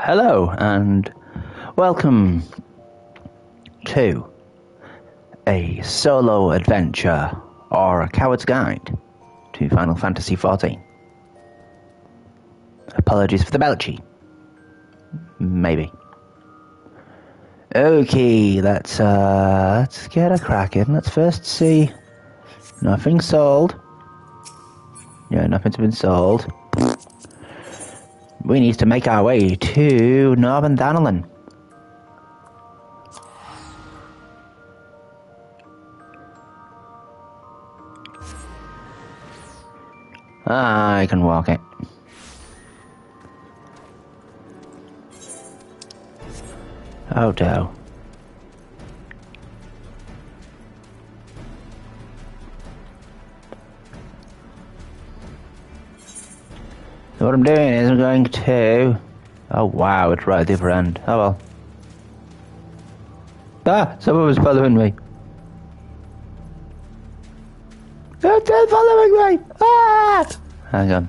Hello and welcome to a solo adventure or a coward's guide to Final Fantasy XIV. Apologies for the belchy. Maybe. Okay, let's get a cracking. Let's first see. Nothing sold. Yeah, nothing's been sold. We need to make our way to Northern Danelin. I can walk it. Oh, no. So what I'm doing is I'm going to... Oh, wow, it's right at the other end. Oh, well. Ah, someone was following me. They're following me! Ah! Hang on.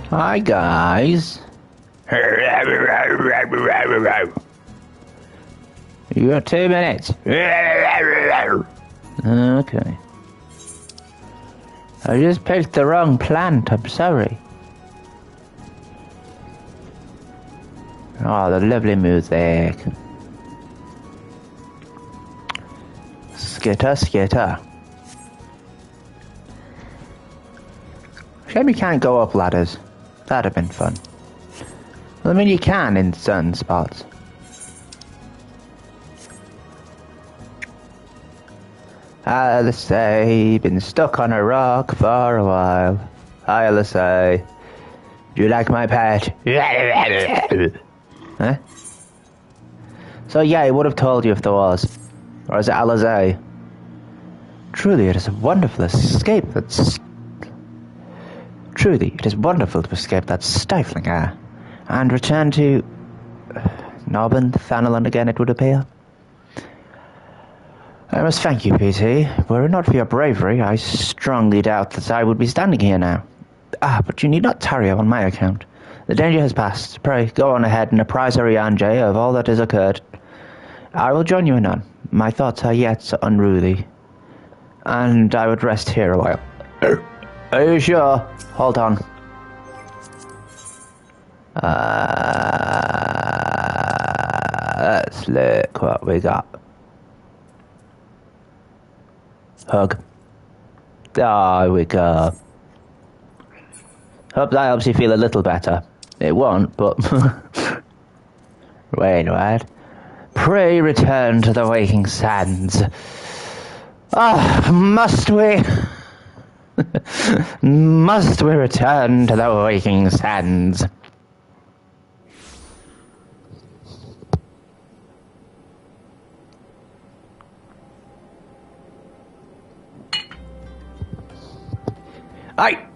Hi, guys. You got 2 minutes. Okay. I just picked the wrong plant, I'm sorry. Oh, the lovely music. Skitter, skitter. Shame you can't go up ladders. That'd have been fun. Well, I mean, you can in certain spots. I'll say, been stuck on a rock for a while. I'll say, do you like my pet? Huh? So yeah, I would have told you if there was. Or is it Alizé? Truly, it is a wonderful escape that's... Truly, it is wonderful to escape that stifling air, and return to... Northern Danelin again, it would appear. I must thank you, PT. Were it not for your bravery, I strongly doubt that I would be standing here now. Ah, but you need not tarry on my account. The danger has passed. Pray, go on ahead and apprise Ariane of all that has occurred. I will join you anon. My thoughts are yet unruly, and I would rest here a while. Are you sure? Hold on. Let's look what we got. Hug. There we go. Hope that helps you feel a little better. It won't, but... Wait. Pray return to the waking sands. Ah, must we? Must we return to the waking sands? Aye.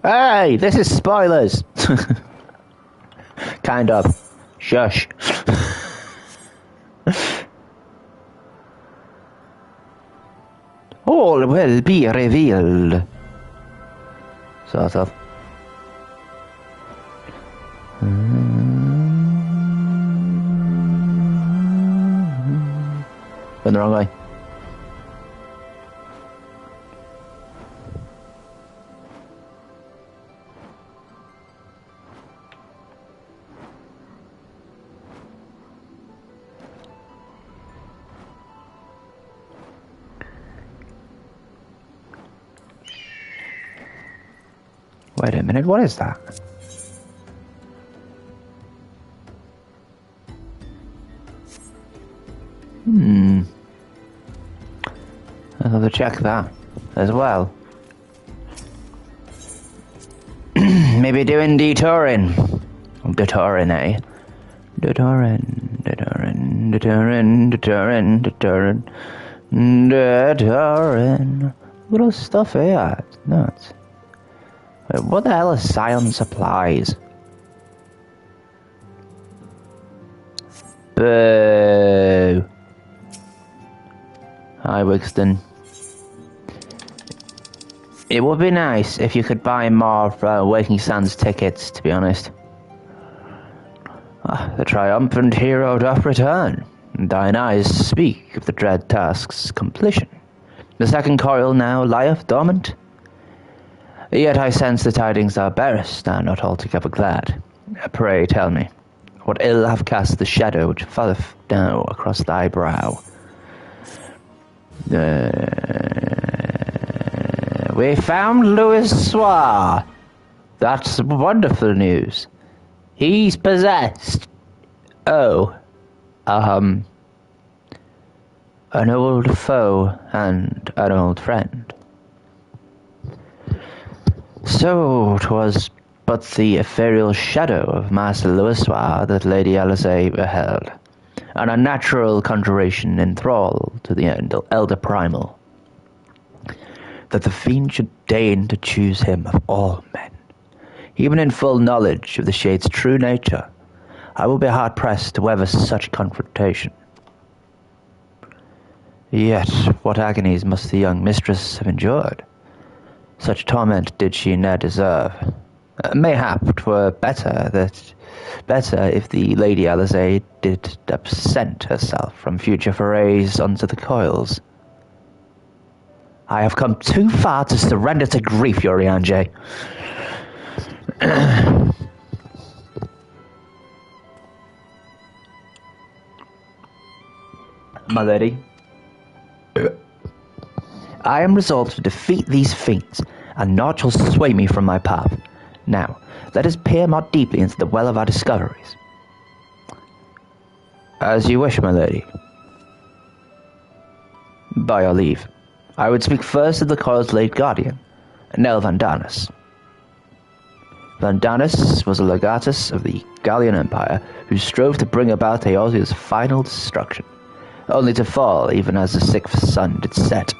Hey, this is spoilers. Kind of. Shush. All will be revealed. Sort of. Went the wrong way. Wait a minute, what is that? I'll have to check that as well. Maybe doing detouring. Detouring, eh? Detouring. Little stuff here. It's nuts. Wait, what the hell is Scion Supplies? Boo. Hi, Wigston. It would be nice if you could buy more Waking Sands tickets, to be honest. The triumphant hero doth return. Thine eyes speak of the dread task's completion. The second coil now lieth dormant. Yet I sense the tidings thou bearest are not altogether glad. Pray tell me, what ill have cast the shadow which falleth now across thy brow? We found Louis Soir. That's wonderful news. He's possessed. Oh, an old foe and an old friend. So 'twas but the ethereal shadow of Master Louisoire that Lady Alizé beheld, an unnatural conjuration in thrall to the elder primal, that the fiend should deign to choose him of all men, even in full knowledge of the shade's true nature. I will be hard-pressed to weather such confrontation. Yet what agonies must the young mistress have endured? Such torment did she ne'er deserve. Mayhap 'twere better if the Lady Alizé did absent herself from future forays unto the coils. I have come too far to surrender to grief, Urianger. My lady, I am resolved to defeat these fiends, and naught shall sway me from my path. Now, let us peer more deeply into the well of our discoveries. As you wish, my lady. By your leave, I would speak first of the coil's late guardian, Nell Vandanus. Vandanus was a legatus of the Gallian Empire who strove to bring about Eosia's final destruction, only to fall even as the sixth sun did set.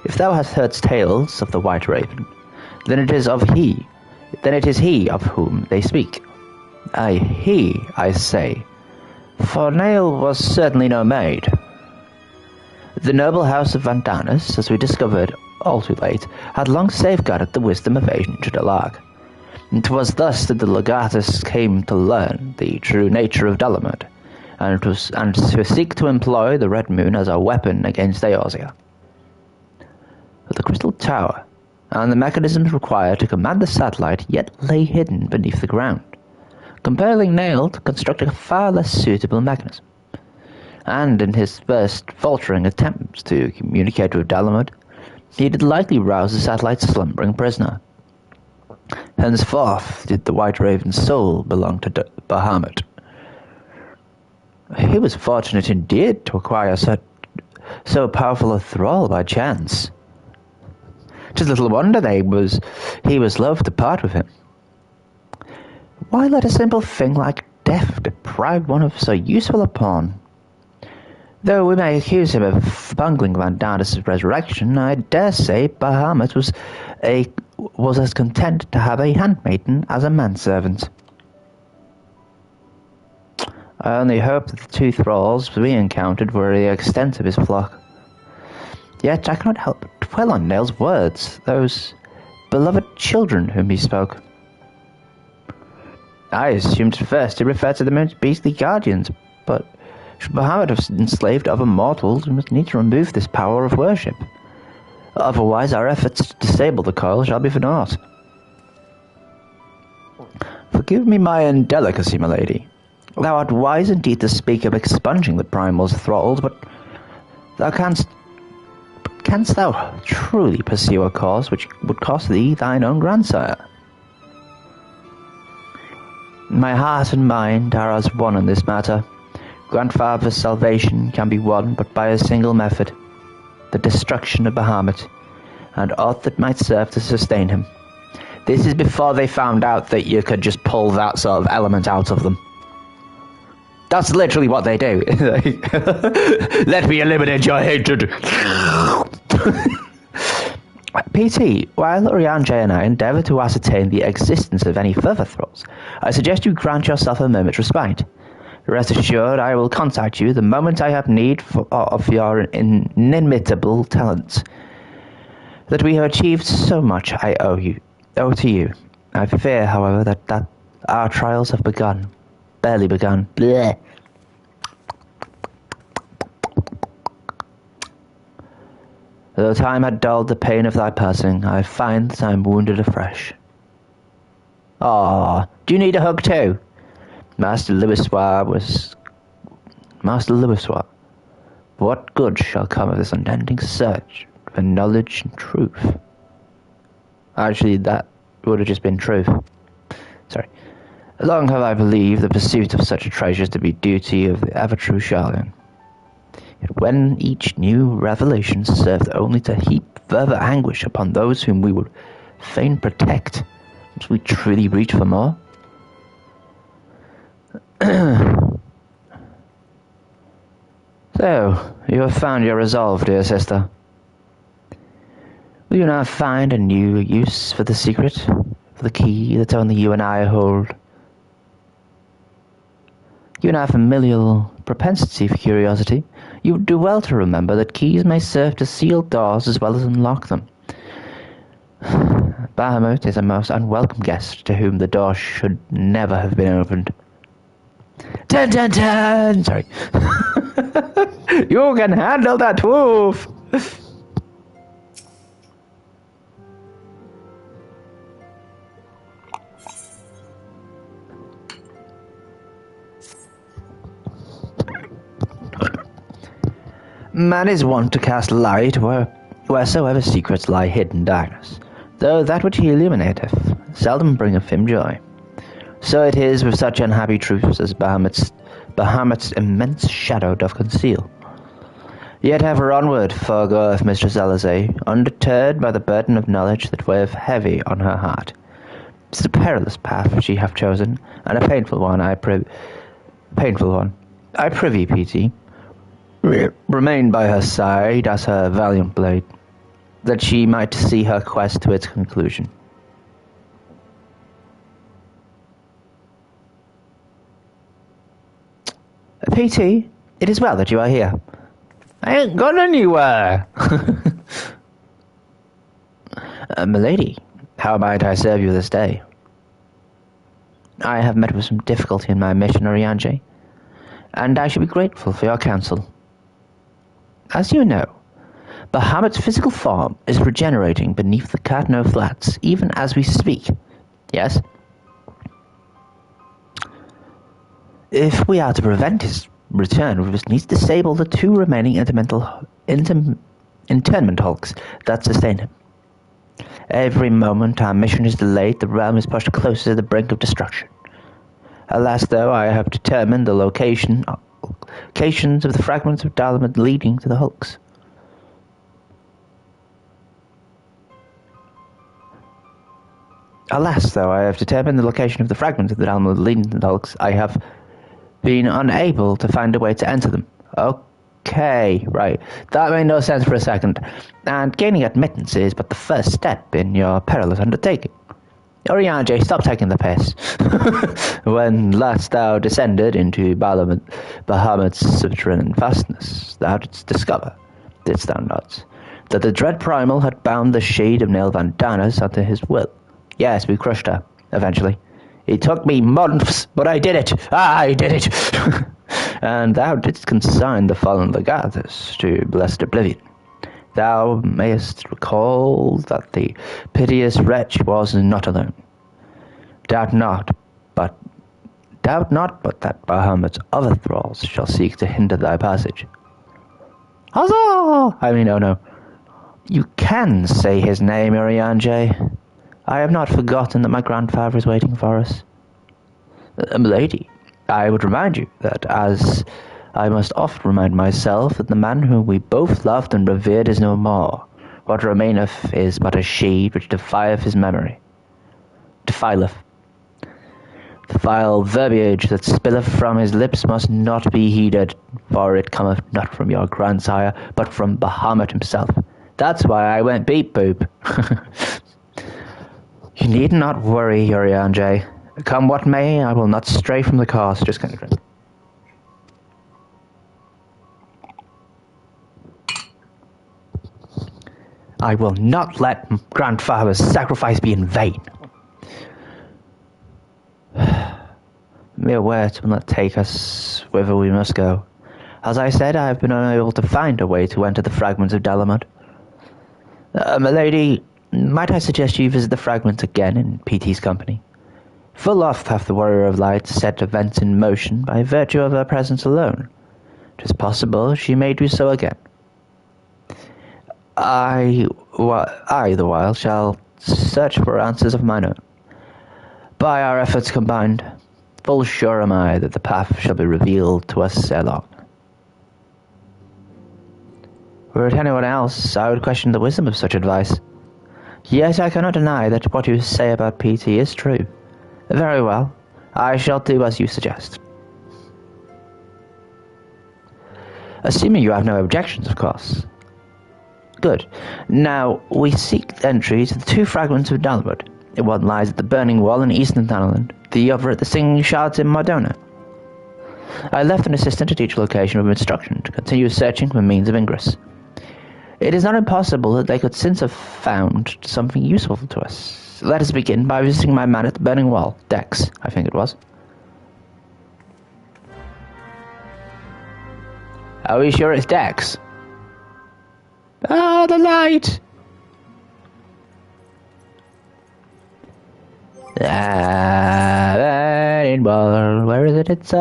If thou hast heard tales of the White Raven, then it is he of whom they speak. Aye, he, I say, for Nell was certainly no maid. The noble house of Vandanus, as we discovered all too late, had long safeguarded the wisdom of ancient Alarg. 'Twas thus that the legatus came to learn the true nature of Dalamud, and to seek to employ the Red Moon as a weapon against Eosia. The crystal tower and the mechanisms required to command the satellite yet lay hidden beneath the ground, compelling Nail to construct a far less suitable mechanism. And in his first faltering attempts to communicate with Dalamud, he did likely rouse the satellite's slumbering prisoner. Henceforth did the White Raven's soul belong to Bahamut. He was fortunate indeed to acquire so powerful a thrall by chance. 'Tis little wonder he was loath to part with him. Why let a simple thing like death deprive one of so useful a pawn? Though we may accuse him of bungling Vandanus' resurrection, I dare say Bahamut was as content to have a handmaiden as a manservant. I only hope that the two thralls we encountered were the extent of his flock. Yet I cannot help but dwell on Nail's words, those beloved children whom he spoke. I assumed at first he referred to them as beastly guardians, but should Bahamut have enslaved other mortals, we must need to remove this power of worship. Otherwise our efforts to disable the coil shall be for naught. Forgive me my indelicacy, my lady. Thou art wise indeed to speak of expunging the primal's thralls, but canst thou truly pursue a cause which would cost thee thine own grandsire? My heart and mind are as one in this matter. Grandfather's salvation can be won but by a single method, the destruction of Bahamut, and aught that might serve to sustain him. This is before they found out that you could just pull that sort of element out of them. That's literally what they do. Let me eliminate your hatred. PT, while Oriange and I endeavour to ascertain the existence of any further thralls, I suggest you grant yourself a moment's respite. Rest assured, I will contact you the moment I have need of your inimitable talents. That we have achieved so much, I owe to you. I fear, however, that our trials have begun. Barely begun. Blech. Though time had dulled the pain of thy passing, I find that I am wounded afresh. Ah, do you need a hug too? Master Louisois. What good shall come of this unending search for knowledge and truth? Actually, that would have just been truth. Sorry. Long have I believed the pursuit of such a treasure to be duty of the ever-true Charlemagne. Yet when each new revelation served only to heap further anguish upon those whom we would fain protect, must we truly reach for more? So, you have found your resolve, dear sister. Will you now find a new use for the secret, for the key that only you and I hold? Given our familial propensity for curiosity, you would do well to remember that keys may serve to seal doors as well as unlock them. Bahamut is a most unwelcome guest to whom the door should never have been opened. Dun dun dun! Sorry. You can handle that wolf! Man is wont to cast light wheresoever secrets lie hid in darkness, though that which he illuminateth seldom bringeth him joy. So it is with such unhappy truths as Bahamut's immense shadow doth conceal. Yet ever onward forgoeth Mistress Alizé, undeterred by the burden of knowledge that weigheth heavy on her heart. 'Tis a perilous path which ye have chosen, and a painful one, I prithee, PT. Remain by her side as her valiant blade, that she might see her quest to its conclusion. PT, it is well that you are here. I ain't gone anywhere. Milady, how might I serve you this day? I have met with some difficulty in my mission, Oriange, and I should be grateful for your counsel. As you know, Bahamut's physical form is regenerating beneath the Cartno Flats, even as we speak. Yes? If we are to prevent his return, we must need to disable the two remaining internment hulks that sustain him. Every moment our mission is delayed, the realm is pushed closer to the brink of destruction. Alas, though, I have determined the locations of the fragments of Dalaman leading to the hulks. Alas, though, I have determined the location of the fragments of the Dalaman leading to the hulks, I have been unable to find a way to enter them. Okay, right. That made no sense for a second. And gaining admittance is but the first step in your perilous undertaking. Oriange, stop taking the piss. When last thou descended into Bahamut's subterranean fastness, thou didst discover, didst thou not, that the dread primal had bound the shade of Nail Vandanas unto his will. Yes, we crushed her, eventually. It took me months, but I did it! I did it! And thou didst consign the fallen Legatus to blessed oblivion. Thou mayest recall that the piteous wretch was not alone. Doubt not but that Bahamut's other thralls shall seek to hinder thy passage. Huzzah! I mean, oh no. You can say his name, Oriange. I have not forgotten that my grandfather is waiting for us. Milady, I would remind you that, as I must oft remind myself, that the man whom we both loved and revered is no more. What remaineth is but a shade which defieth his memory. defileth. The vile verbiage that spilleth from his lips must not be heeded, for it cometh not from your grandsire, but from Bahamut himself. That's why I went beep boop. You need not worry, Urianger. Come what may, I will not stray from the course. Just kind of drink. I will not let grandfather's sacrifice be in vain. Mere words will not take us whither we must go. As I said, I have been unable to find a way to enter the fragments of Dalamud. My lady, might I suggest you visit the fragments again in P.T.'s company? Full oft hath the Warrior of Light set events in motion by virtue of her presence alone. 'Tis possible she may do so again. I, the while, shall search for answers of mine own. By our efforts combined, full sure am I that the path shall be revealed to us ere long. Were it anyone else, I would question the wisdom of such advice. Yet I cannot deny that what you say about P.T. is true. Very well, I shall do as you suggest. Assuming you have no objections, of course. Good. Now, we seek entry to the two fragments of Dalamud. One lies at the Burning Wall in eastern Thanaland, the other at the Singing Shards in Mardona. I left an assistant at each location with instruction to continue searching for means of ingress. It is not impossible that they could since have found something useful to us. Let us begin by visiting my man at the Burning Wall, Dex, I think it was. Are we sure it's Dex? Ah, the light! Burning Wall, where is it? It's,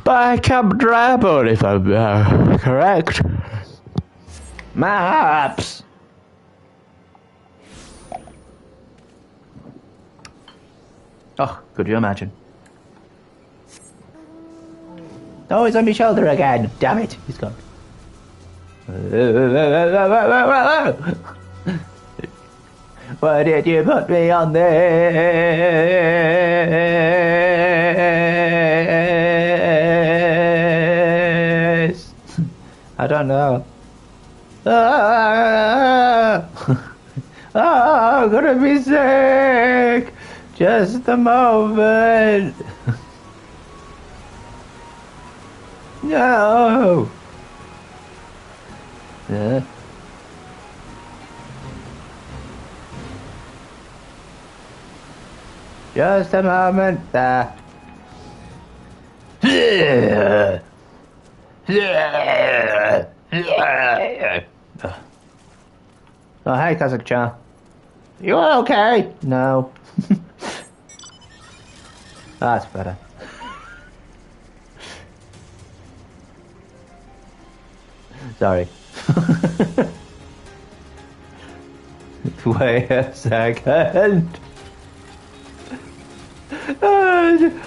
by Camp Drabble, if I'm correct. Maps! Oh, could you imagine? Oh, he's on my shoulder again. Damn it, he's gone. Why did you put me on this? I don't know. I'm gonna be sick. Just a moment. No. Just a moment. Oh, hey, Kazakh-chan. You okay? No. That's better. Sorry. Wait a second.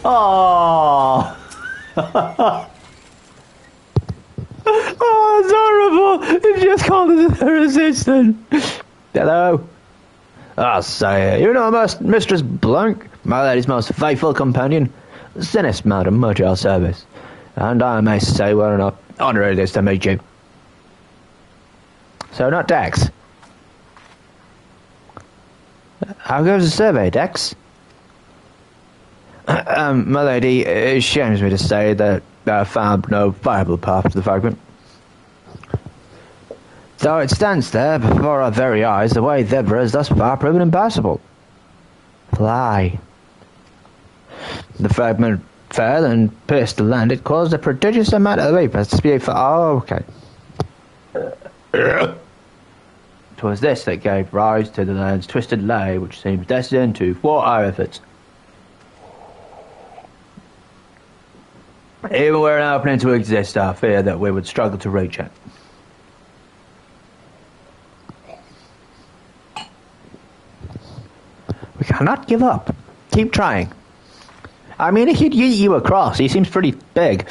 Oh. Oh, it's horrible. It just called us her assistant. Hello. Ah, sire, you know Mistress Blank, my lady's most faithful companion. Sinis, madam, much your service. And I may say what an honour it is to meet you. So, not Dex. How goes the survey, Dex? My lady, it shames me to say that I found no viable path to the fragment. Though it stands there before our very eyes, the way thither has thus far proven impassable. Fly. The fragment fell and pierced the land. It caused a prodigious amount of vapors to spew for... Oh, okay. 'Twas this that gave rise to the land's twisted lay, which seems destined to thwart our efforts. Even were an opening to exist, I fear that we would struggle to reach it. We cannot give up. Keep trying. I mean, if he'd yeet you across, he seems pretty big.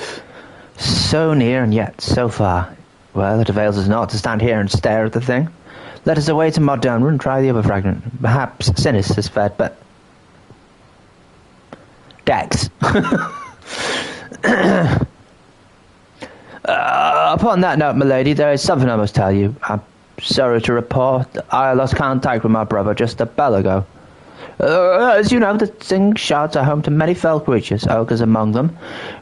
So near and yet so far. Well, it avails us not to stand here and stare at the thing. Let us away to Mod downward and try the other fragment. Perhaps Sinis has fed, but... Dex. Upon that note, milady, there is something I must tell you. I'm sorry to report that I lost contact with my brother just a bell ago. As you know, the singing shouts are home to many fell creatures, ogres among them.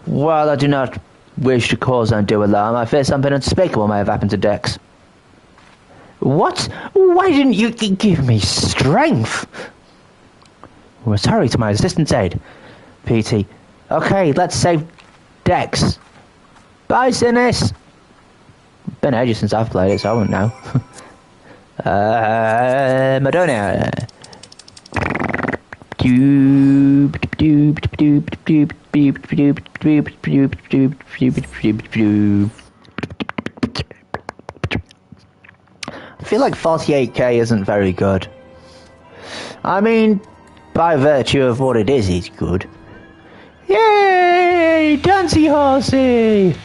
While I do not wish to cause undue alarm, I fear something unspeakable may have happened to Dex. What? Why didn't you give me strength? We're sorry to my assistant's aid, PT. Okay, let's save Dex. Bye, Sinis. Been ages since I've played it, so I won't know. Madonia. I feel like 48k isn't very good. I mean, by virtue of what it is, it's good. Yay! Dancy horsey!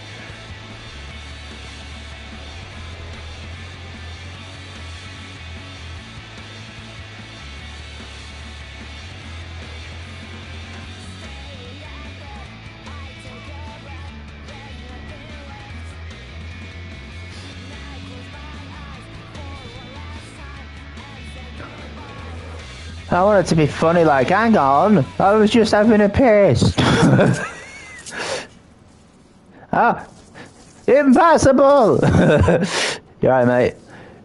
I want it to be funny, like, hang on, I was just having a piss. Ah, impossible! You alright, mate?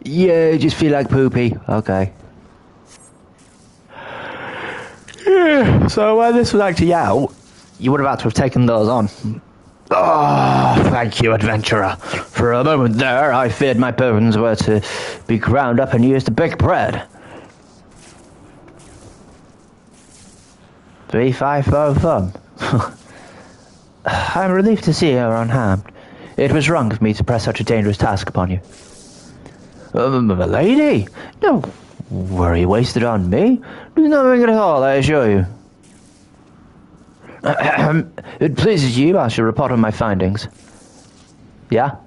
Yeah, just feel like poopy. Okay. Yeah, so when this was actually out, you would have had to have taken those on. Oh, thank you, adventurer. For a moment there, I feared my bones were to be ground up and used to bake bread. 3-5 thumb. I'm relieved to see you are unharmed. It was wrong of me to press such a dangerous task upon you. Milady, no worry wasted on me. There's nothing at all, I assure you. It pleases you, I shall report on my findings. Yeah?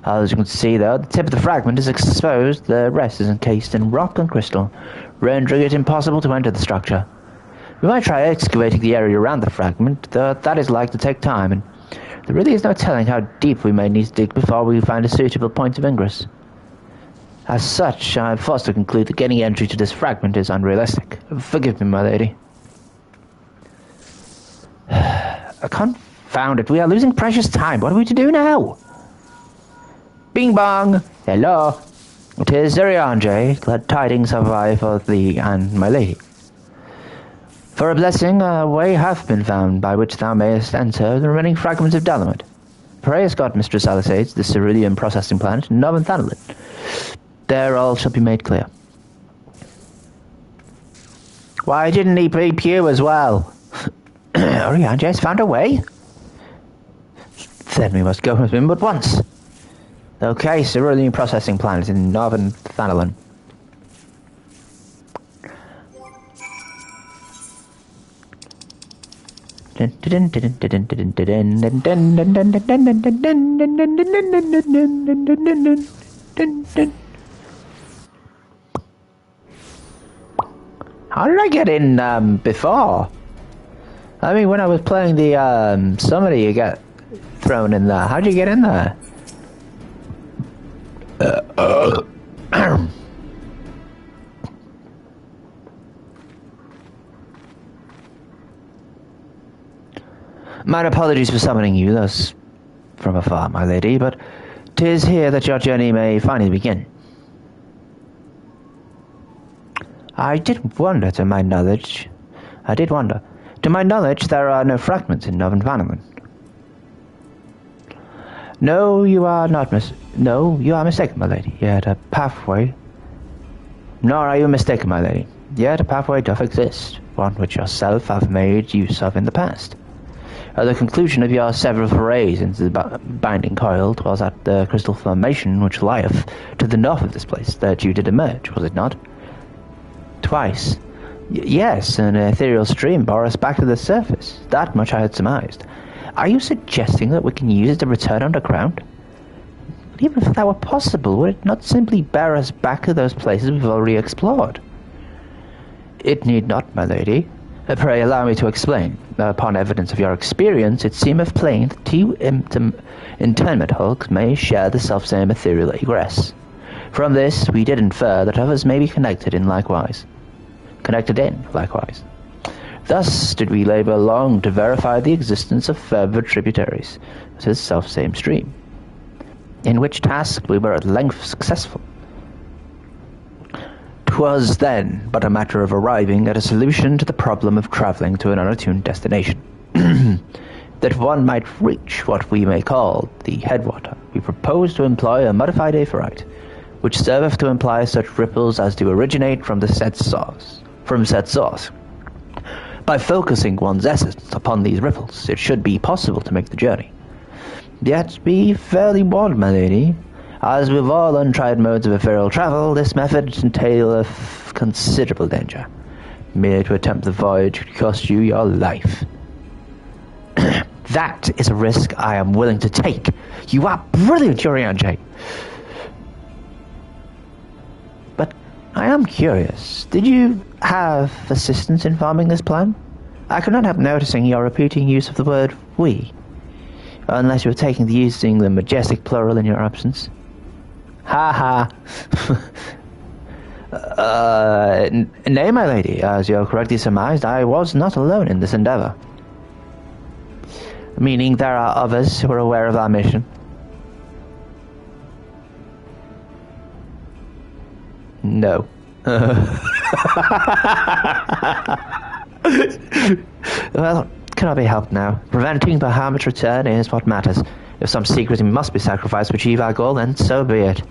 As you can see, though, the tip of the fragment is exposed, the rest is encased in rock and crystal, rendering it impossible to enter the structure. We might try excavating the area around the fragment, though that is likely to take time, and there really is no telling how deep we may need to dig before we find a suitable point of ingress. As such, I am forced to conclude that getting entry to this fragment is unrealistic. Forgive me, my lady. Confound it, we are losing precious time. What are we to do now? Bing bong! Hello! It is Zerianjay. Glad tidings have I for thee and my lady. For a blessing, a way hath been found by which thou mayest enter the remaining fragments of Dalamud. Pray escort Mistress Alisates, the cerulean processing plant, and Northern Thanolin. There all shall be made clear. Why didn't he peep you as well? Orianjay's found a way? Then we must go with him but once. Okay, cerulean processing plant in Northern Thanolin. How did I get in before? I mean, when I was playing the summary, you get thrown in there. How'd you get in there? My apologies for summoning you thus from afar, my lady, but 'tis here that your journey may finally begin. I did wonder, to my knowledge. To my knowledge, there are no fragments in Northern Thanolin. No, you are mistaken, my lady. Yet a pathway. Nor are you mistaken, my lady. Yet a pathway doth exist, one which yourself have made use of in the past. At the conclusion of your several forays into the binding coil, 'twas at the crystal formation which lieth to the north of this place that you did emerge, was it not? Twice. Yes, an ethereal stream bore us back to the surface. That much I had surmised. Are you suggesting that we can use it to return underground? What Even if that were possible, would it not simply bear us back to those places we've already explored? It need not, my lady. Pray allow me to explain. Upon evidence of your experience, it seemeth plain that two internment hulks may share the selfsame ethereal egress. From this, we did infer that others may be connected in likewise. Thus did we labour long to verify the existence of further tributaries to this selfsame stream, in which task we were at length successful. 'Twas then but a matter of arriving at a solution to the problem of travelling to an unattuned destination, that one might reach what we may call the headwater. We propose to employ a modified aephorite, which serveth to imply such ripples as do originate from said source. By focusing one's essence upon these ripples, it should be possible to make the journey. Yet be fairly warned, my lady. As with all untried modes of ethereal travel, this method entaileth considerable danger. Merely to attempt the voyage could cost you your life. That is a risk I am willing to take. You are brilliant, Urianger. But I am curious. Did you have assistance in forming this plan? I could not help noticing your repeating use of the word we. Unless you were taking the using the majestic plural in your absence. Ha ha. Nay, my lady, as you correctly surmised, I was not alone in this endeavour. Meaning there are others who are aware of our mission. No. Well, cannot be helped now. Preventing Bahamut's return is what matters. If some secret must be sacrificed to achieve our goal, then so be it.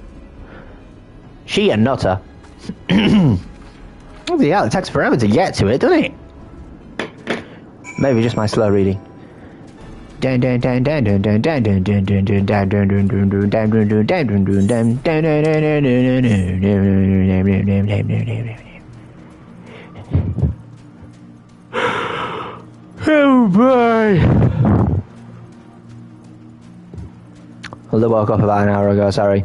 She and Nutter. Yeah, it takes forever to get to it, doesn't it? Maybe just my slow reading. Oh boy! I woke up about an hour ago, sorry.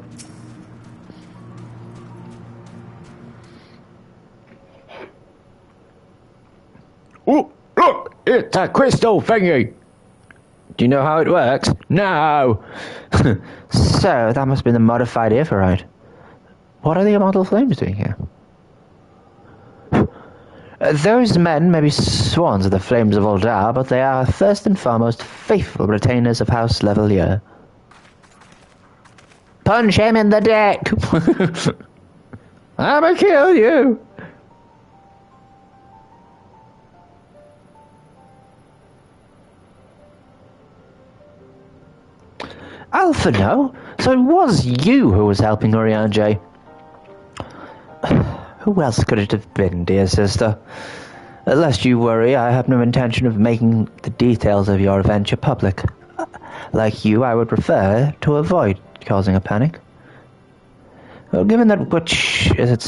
Oh, look! It's a crystal thingy! Do you know how it works? No! So, that must be the modified aephorite. What are the immortal flames doing here? Those men may be swans of the flames of Uldar, but they are first and foremost faithful retainers of House Levelier. Punch him in the dick! I'ma kill you! Alphino? So it was you who was helping Urianger. Who else could it have been, dear sister? Lest you worry, I have no intention of making the details of your adventure public. Like you, I would prefer to avoid causing a panic. Well, given that which is at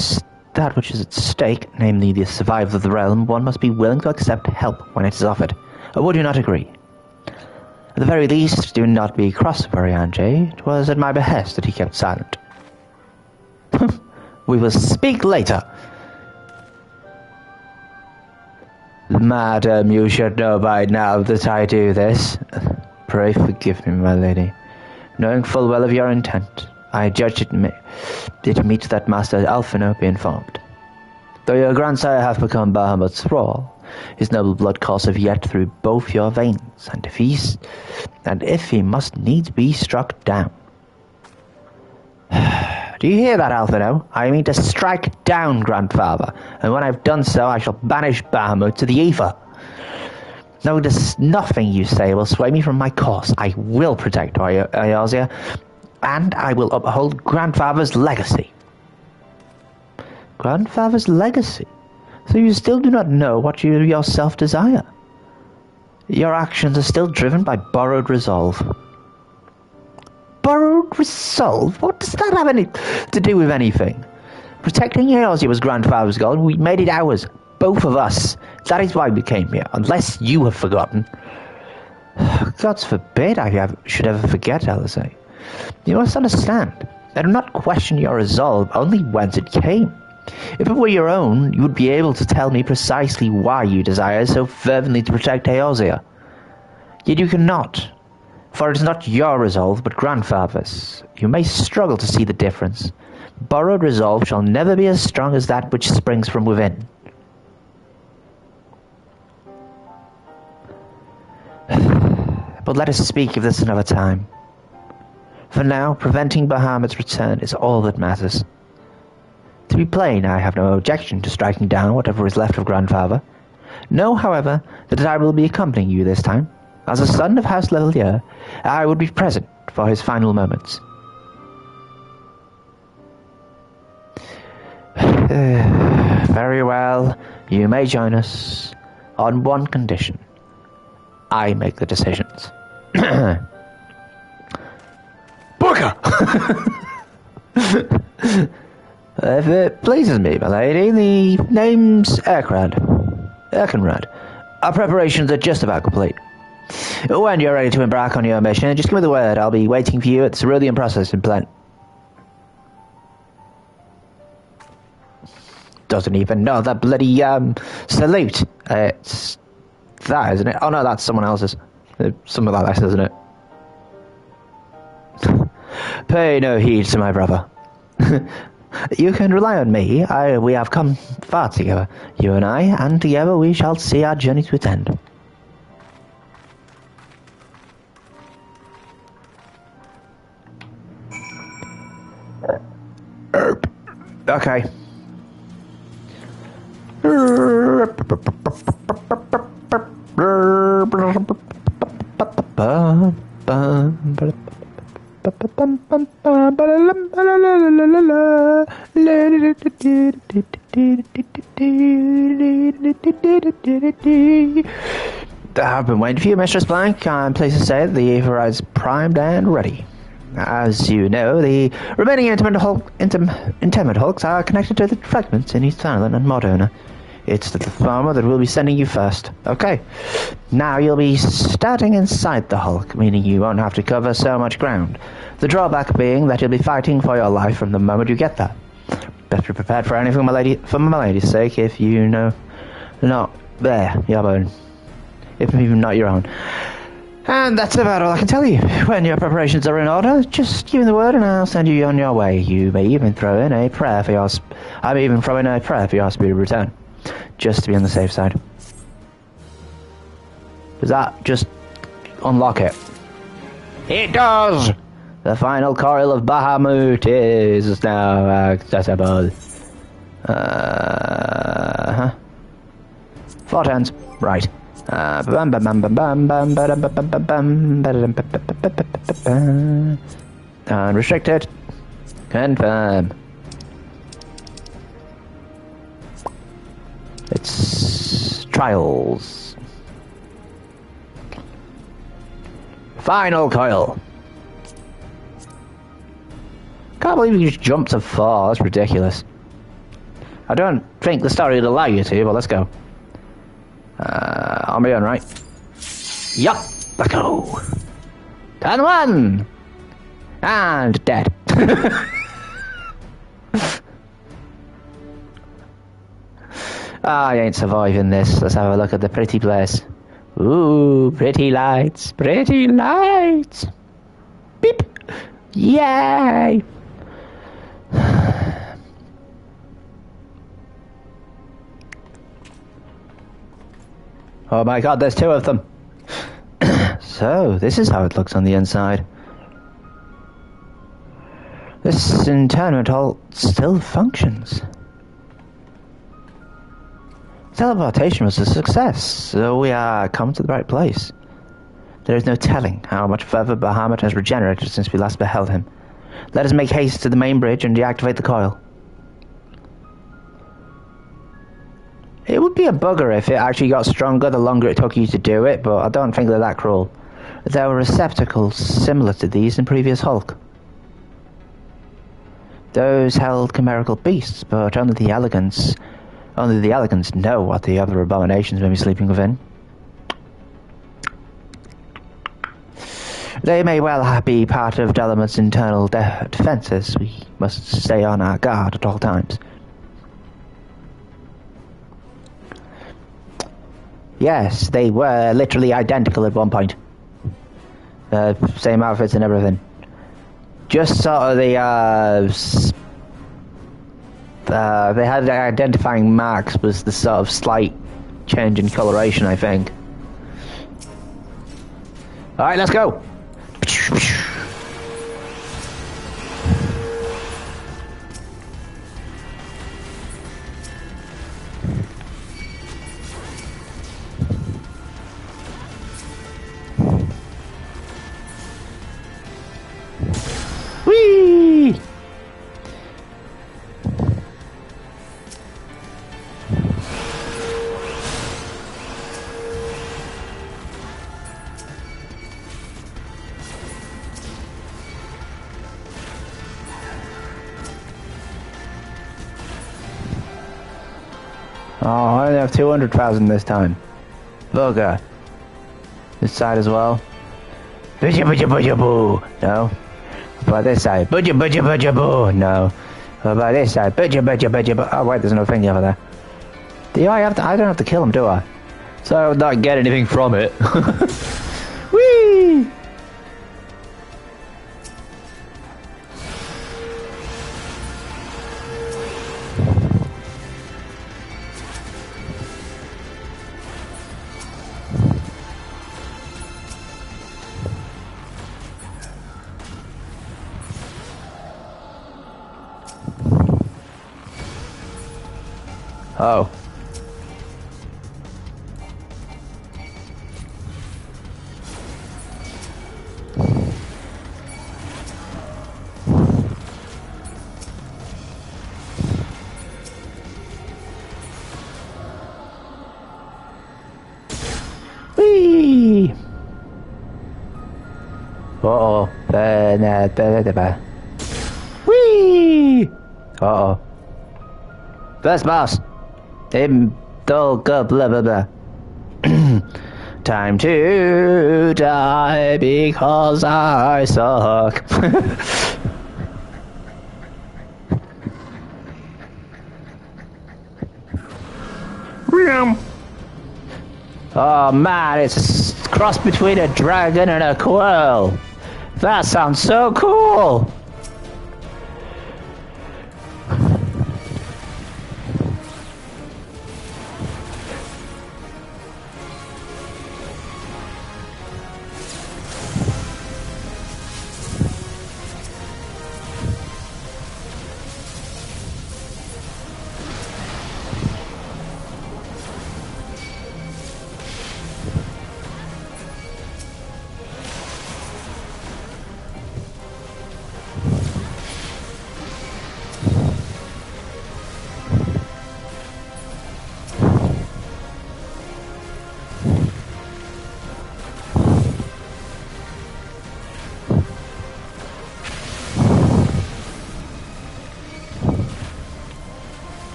stake, namely the survival of the realm, one must be willing to accept help when it is offered. Would you not agree? At the very least, do not be cross with Urianger. It was at my behest that he kept silent. We will speak later. Madam, you should know by now that I do this. Pray forgive me, my lady. Knowing full well of your intent, I judged it meet that Master Alphino be informed. Though your grandsire have become Bahamut's thrall, his noble blood courseth yet through both your veins, and if he must needs be struck down. Do you hear that, Alphino? I mean to strike down, grandfather, and when I've done so, I shall banish Bahamut to the ether. No, there's nothing you say will sway me from my course. I will protect Eorzea, and I will uphold grandfather's legacy. Grandfather's legacy? So you still do not know what you yourself desire? Your actions are still driven by borrowed resolve. Borrowed resolve? What does that have to do with anything? Protecting Eorzea was grandfather's goal, and we made it ours. Both of us. That is why we came here, unless you have forgotten. Gods forbid I should ever forget, Alizé. You must understand. I do not question your resolve, only whence it came. If it were your own, you would be able to tell me precisely why you desire so fervently to protect Eorzea. Yet you cannot, for it is not your resolve, but grandfather's. You may struggle to see the difference. Borrowed resolve shall never be as strong as that which springs from within. But let us speak of this another time. For now, preventing Bahamut's return is all that matters. To be plain, I have no objection to striking down whatever is left of Grandfather. Know, however, that I will be accompanying you this time. As a son of House Levelier, I would be present for his final moments. Very well, you may join us on one condition. I make the decisions. Booker! If it pleases me, my lady, the name's Erkenrad. Our preparations are just about complete. When you're ready to embark on your mission, just give me the word. I'll be waiting for you at the Cerulean Processing Plant. Doesn't even know that bloody, salute. It's that, isn't it? Oh no, that's someone else's. Something like that, isn't it? Pay no heed to my brother. You can rely on me. We have come far together, you and I, and together we shall see our journey to its end. Okay. I've been waiting for you, Mistress Blank. I'm pleased to say that the Eva is primed and ready. As you know, the remaining interment hulks are connected to the fragments in East Island and Modona. It's the farmer that will be sending you first. Okay. Now you'll be starting inside the hulk, meaning you won't have to cover so much ground. The drawback being that you'll be fighting for your life from the moment you get there. Better be prepared for anything, my lady, for my lady's sake, if you know not there, your own. If even not your own. And that's about all I can tell you. When your preparations are in order, just give me the word and I'll send you on your way. You may even throw in a prayer for your speedy return. Just to be on the safe side. Does that just unlock it? It does! The final coil of Bahamut is now accessible. 4 turns. Right. Unrestricted. Confirm. It's trials. Final coil. Can't believe you just jumped to 4. That's ridiculous. I don't think the story would allow you to, but let's go. On my own, right? Yup. Let's go. Turn 1. And dead. I ain't surviving this. Let's have a look at the pretty place. Ooh, pretty lights. Pretty lights. Beep. Yay. Oh my god, there's 2 of them. So, this is how it looks on the inside. This internment hall still functions. Teleportation was a success, so we are come to the right place. There is no telling how much further Bahamut has regenerated since we last beheld him. Let us make haste to the main bridge and deactivate the coil. It would be a bugger if it actually got stronger the longer it took you to do it, but I don't think they're that cruel. There were receptacles similar to these in previous Hulk. Those held chimerical beasts, but only the elegants know what the other abominations may be sleeping within. They may well be part of Delamit's internal defenses. We must stay on our guard at all times. Yes, they were literally identical at one point. Same outfits and everything. Just sort of they had the identifying marks was the sort of slight change in coloration, I think. Alright, let's go! Whee! Oh, I only have 200,000 this time. Bugger. This side as well. Booja booja booja boo. No. What about this side? Booja booja booja boo. No. What about this side? Booja booja booja boo. Oh wait, there's no thing over there. I don't have to kill him, do I? So I would not get anything from it. Whee! Oh. Whee! Uh-oh. Whee! Uh-oh. First boss. Blah, blah, blah, blah. Time to die because I suck. Oh man, it's a cross between a dragon and a coil. That sounds so cool.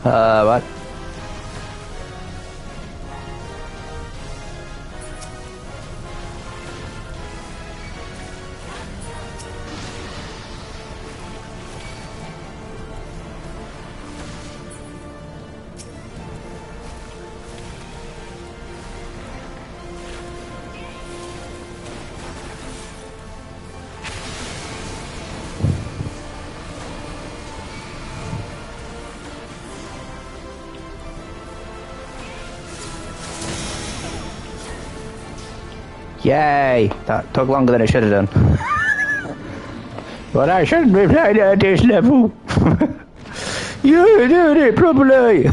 What? Yay! That took longer than it should have done. But I shouldn't be playing at this level. You did it properly.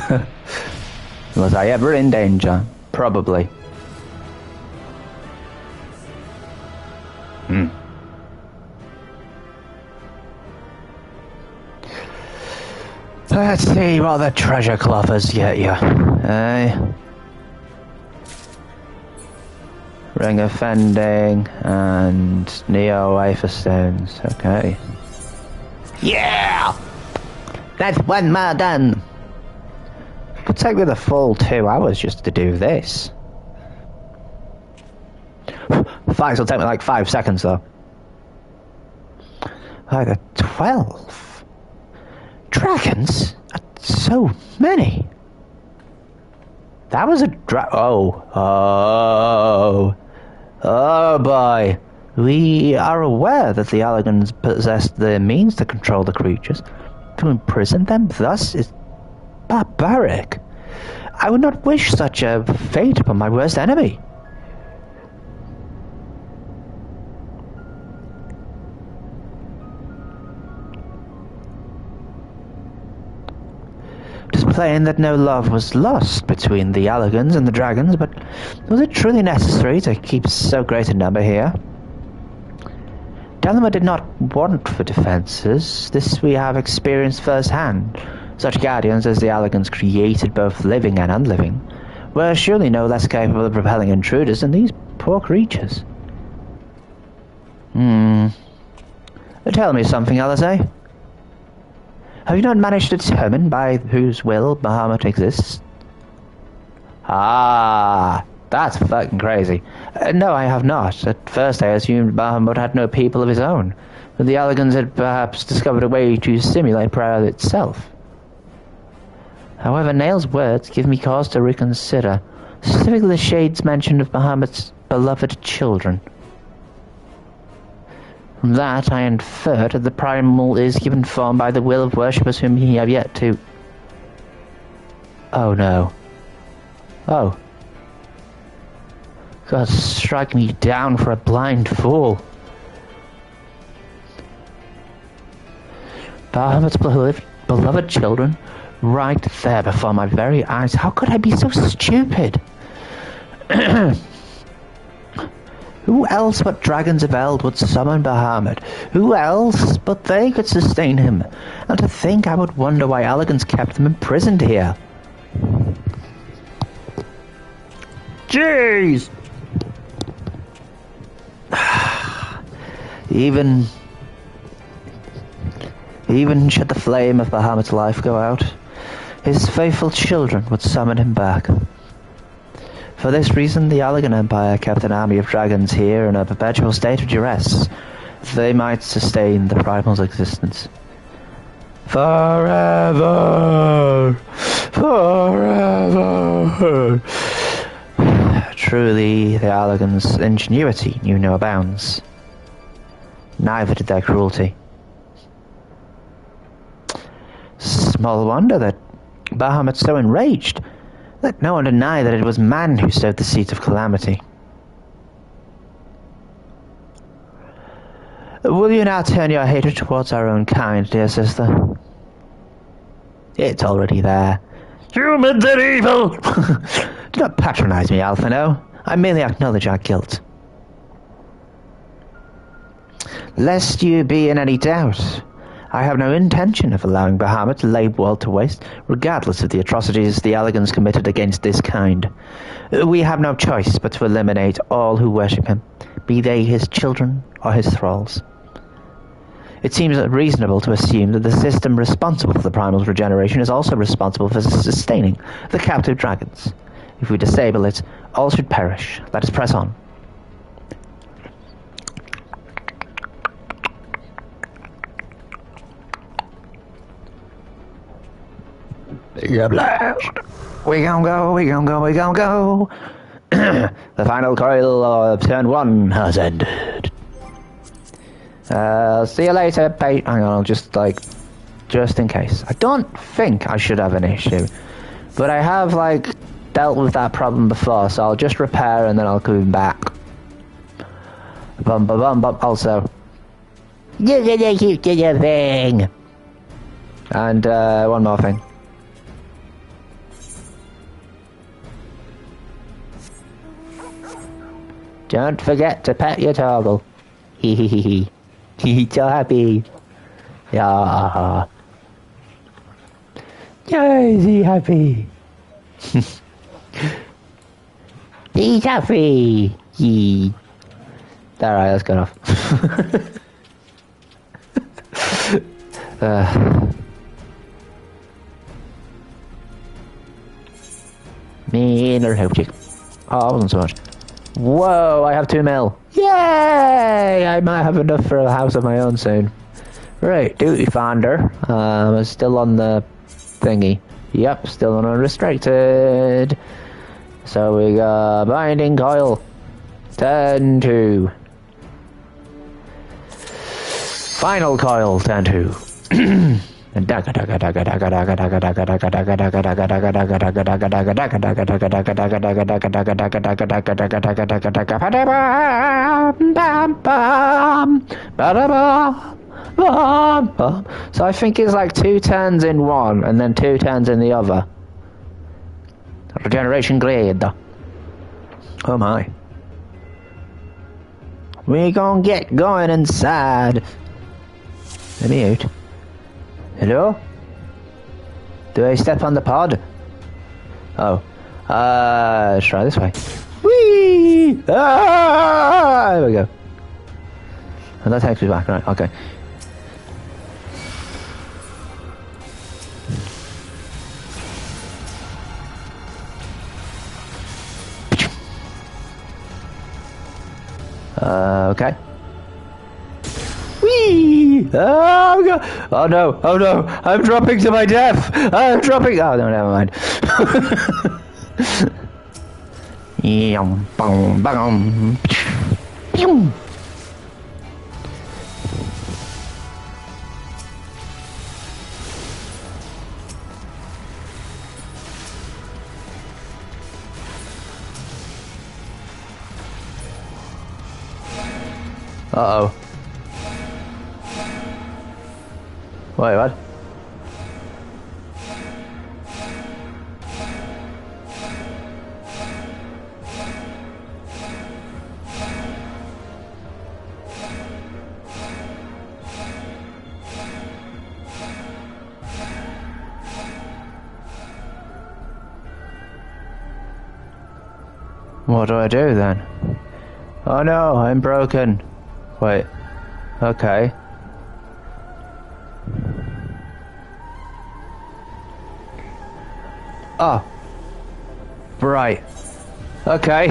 Was I ever in danger? Probably. Let's see what the treasure clothers get you. Ring of Fending and Neo Wafer Stones. Okay. Yeah! That's one more done! Could take me the full 2 hours just to do this. Fights will take me like 5 seconds though. Like 12? Dragons? So many! That was a Oh boy. We are aware that the Allegans possessed the means to control the creatures. To imprison them thus is barbaric. I would not wish such a fate upon my worst enemy. It is plain that no love was lost between the Allegans and the dragons, but was it truly necessary to keep so great a number here? Delamer did not want for defences. This we have experienced firsthand. Such guardians as the Allegans created, both living and unliving, were surely no less capable of repelling intruders than these poor creatures. Tell me something, Alizé. Have you not managed to determine by whose will Bahamut exists? Ah, that's fucking crazy. No, I have not. At first I assumed Bahamut had no people of his own, but the Allegans had perhaps discovered a way to simulate Praia itself. However, Nail's words give me cause to reconsider, specifically the shades mentioned of Bahamut's beloved children. From that, I inferred that the primal is given form by the will of worshippers whom he have yet to... Oh no. Oh. God, strike me down for a blind fool. Bahamut's beloved children, right there before my very eyes. How could I be so stupid? Who else but dragons of Eld would summon Bahamut? Who else but they could sustain him? And to think I would wonder why Allegans kept him imprisoned here. Jeez! Even should the flame of Bahamut's life go out, his faithful children would summon him back. For this reason, the Allegan Empire kept an army of dragons here in a perpetual state of duress. They might sustain the primal's existence. Forever! Forever! Truly, the Allegans' ingenuity knew no bounds. Neither did their cruelty. Small wonder that Bahamut so enraged. Let no one deny that it was man who sowed the seeds of calamity. Will you now turn your hatred towards our own kind, dear sister? It's already there. Humans are evil! Do not patronize me, Alphino. I merely acknowledge our guilt. Lest you be in any doubt, I have no intention of allowing Bahamut to lay world to waste, regardless of the atrocities the Allegans committed against this kind. We have no choice but to eliminate all who worship him, be they his children or his thralls. It seems reasonable to assume that the system responsible for the primal's regeneration is also responsible for sustaining the captive dragons. If we disable it, all should perish. Let us press on. Yeah, blast! We gon' go, we gon' go, we gon' go! The final coil of turn 1 has ended. See you later, hang on, I'll just in case. I don't think I should have an issue, but I have, dealt with that problem before, so I'll just repair and then I'll come back. Bum, also. Thing! And, one more thing. Don't forget to pet your toggle. Hee hee hee hee. He's so happy. Yeah. Is he happy? He's happy. Yee. Alright, let's get off. Miller Hopchick. Oh, I wasn't so much. Whoa, I have 2 mil. Yay! I might have enough for a house of my own soon. Right, duty finder. I'm still on the thingy. Yep, still on unrestricted. So we got binding coil. 10-2. Final coil 10-2. So I think it's like 2 turns in one and then 2 turns in the other. Regeneration grade. Oh my. We gonna get going inside. Let me out. Hello? Do I step on the pod? Oh. Let's try this way. Whee! Ah! There we go. And that takes me back, right? Okay. Okay. Whee! Oh no! Oh no! I'm dropping to my death! I'm dropping! Oh no, never mind. Uh-oh. Wait, what? What do I do then? Oh no, I'm broken. Wait. Okay. Oh. Right. Okay.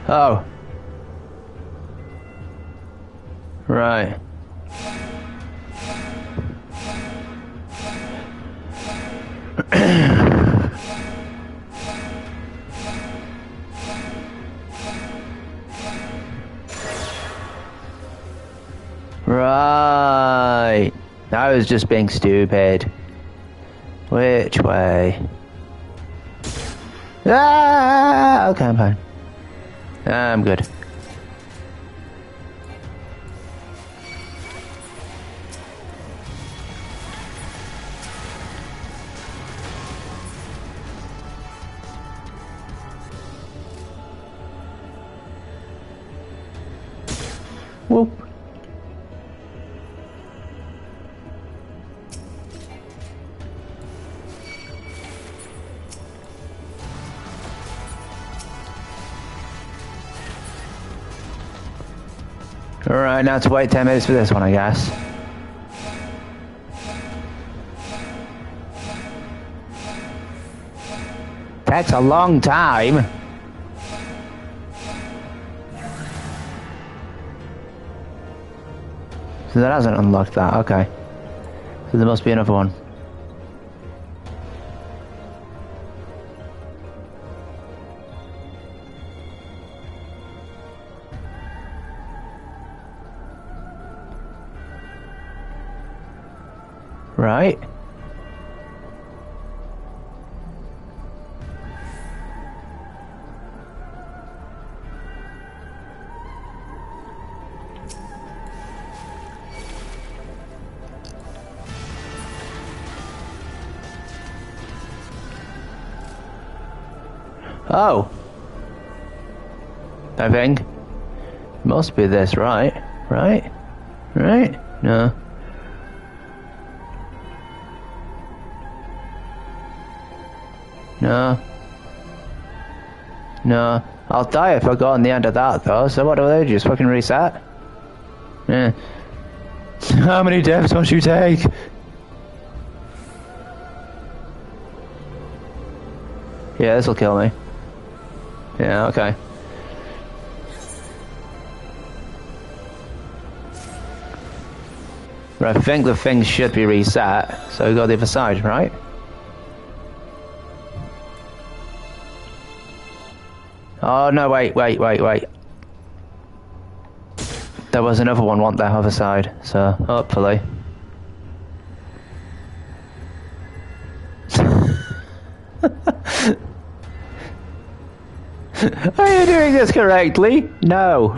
Oh. Right. Right. I was just being stupid. Which way? Ah! Okay, I'm fine. I'm good. Whoop. Alright, now to wait 10 minutes for this one, I guess. Takes a long time. So that hasn't unlocked that, okay. So there must be another one. Right. Oh. I think. Must be this, right? Right? Right? No. No. No. I'll die if I go on the end of that, though, so what do they just fucking reset? Yeah. How many deaths must you take? Yeah, this'll kill me. Yeah, okay. Right, I think the thing should be reset, so we go the other side, right? Oh no, wait. There was another one on the other side, so hopefully. Are you doing this correctly? No.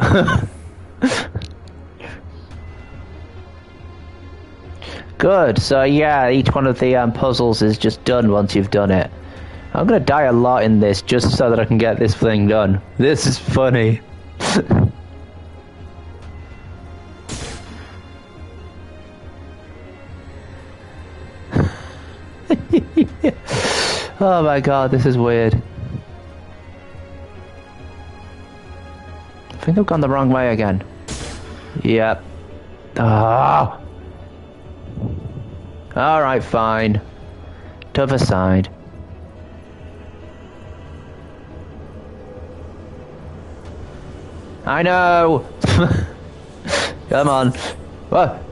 Good, so yeah, each one of the puzzles is just done once you've done it. I'm gonna die a lot in this just so that I can get this thing done. This is funny. Oh my god, this is weird. I think I've gone the wrong way again. Yep. Ah. Alright, fine. To the side. I know! Come on. What?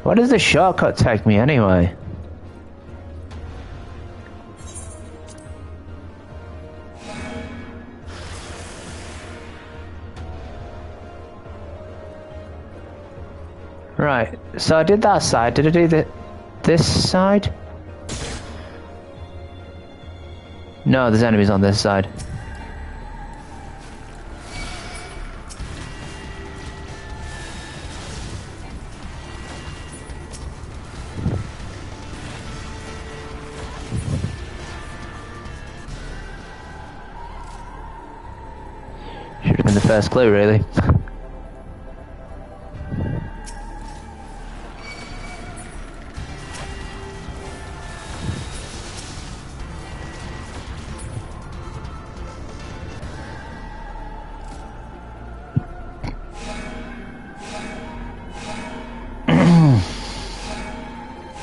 What does the shortcut take me anyway? Right, so I did that side. Did I do this side? No, there's enemies on this side. Should have been the first clue, really.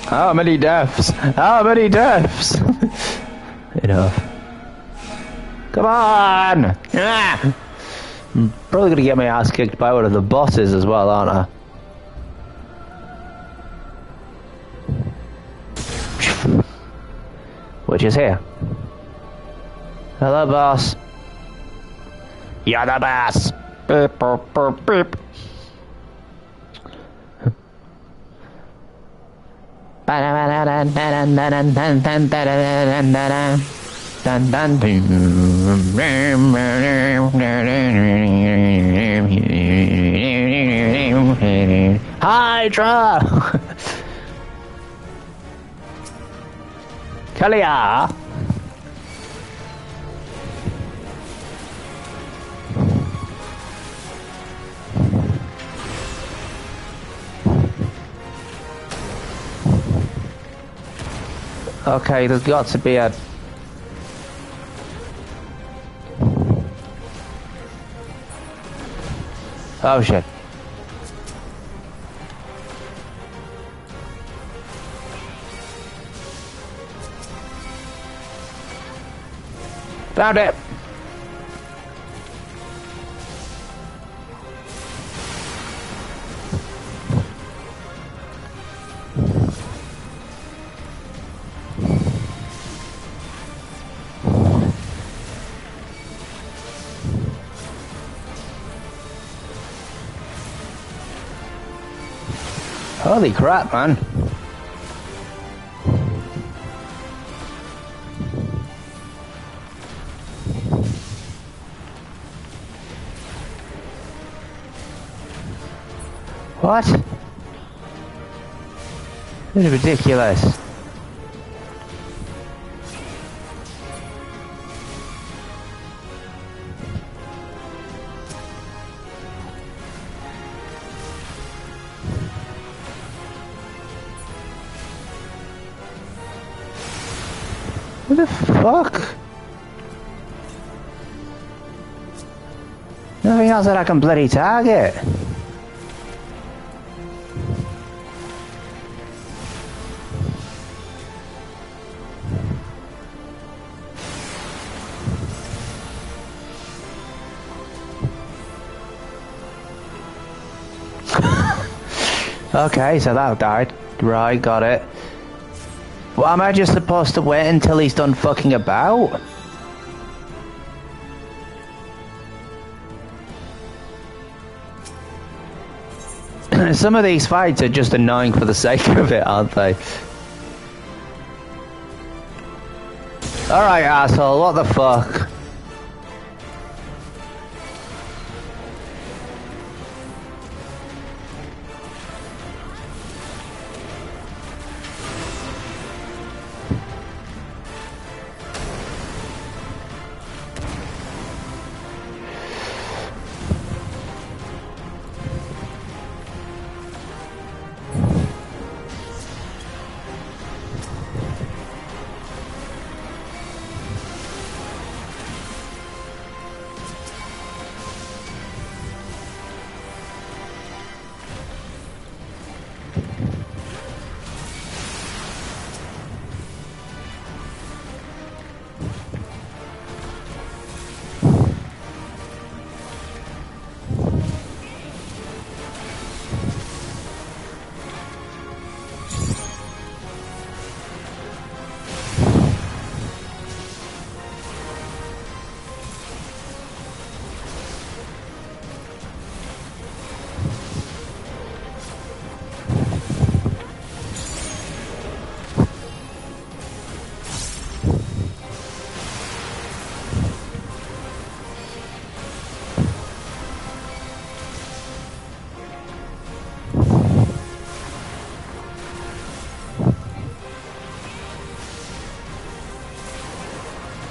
How many deaths? How many deaths? Enough. Come on! Ah! I'm probably gonna get my ass kicked by one of the bosses as well, aren't I? Which is here. Hello, boss. You're the boss! Beep, beep, beep, beep. Hydra! Kalia! Okay, there's got to be a... Oh shit. Found it! Holy crap, man. What? This is ridiculous. What the fuck? Nothing else that I can bloody target. Okay, so that died. Right, got it. Well, am I just supposed to wait until he's done fucking about? Some of these fights are just annoying for the sake of it, aren't they? Alright, asshole, what the fuck?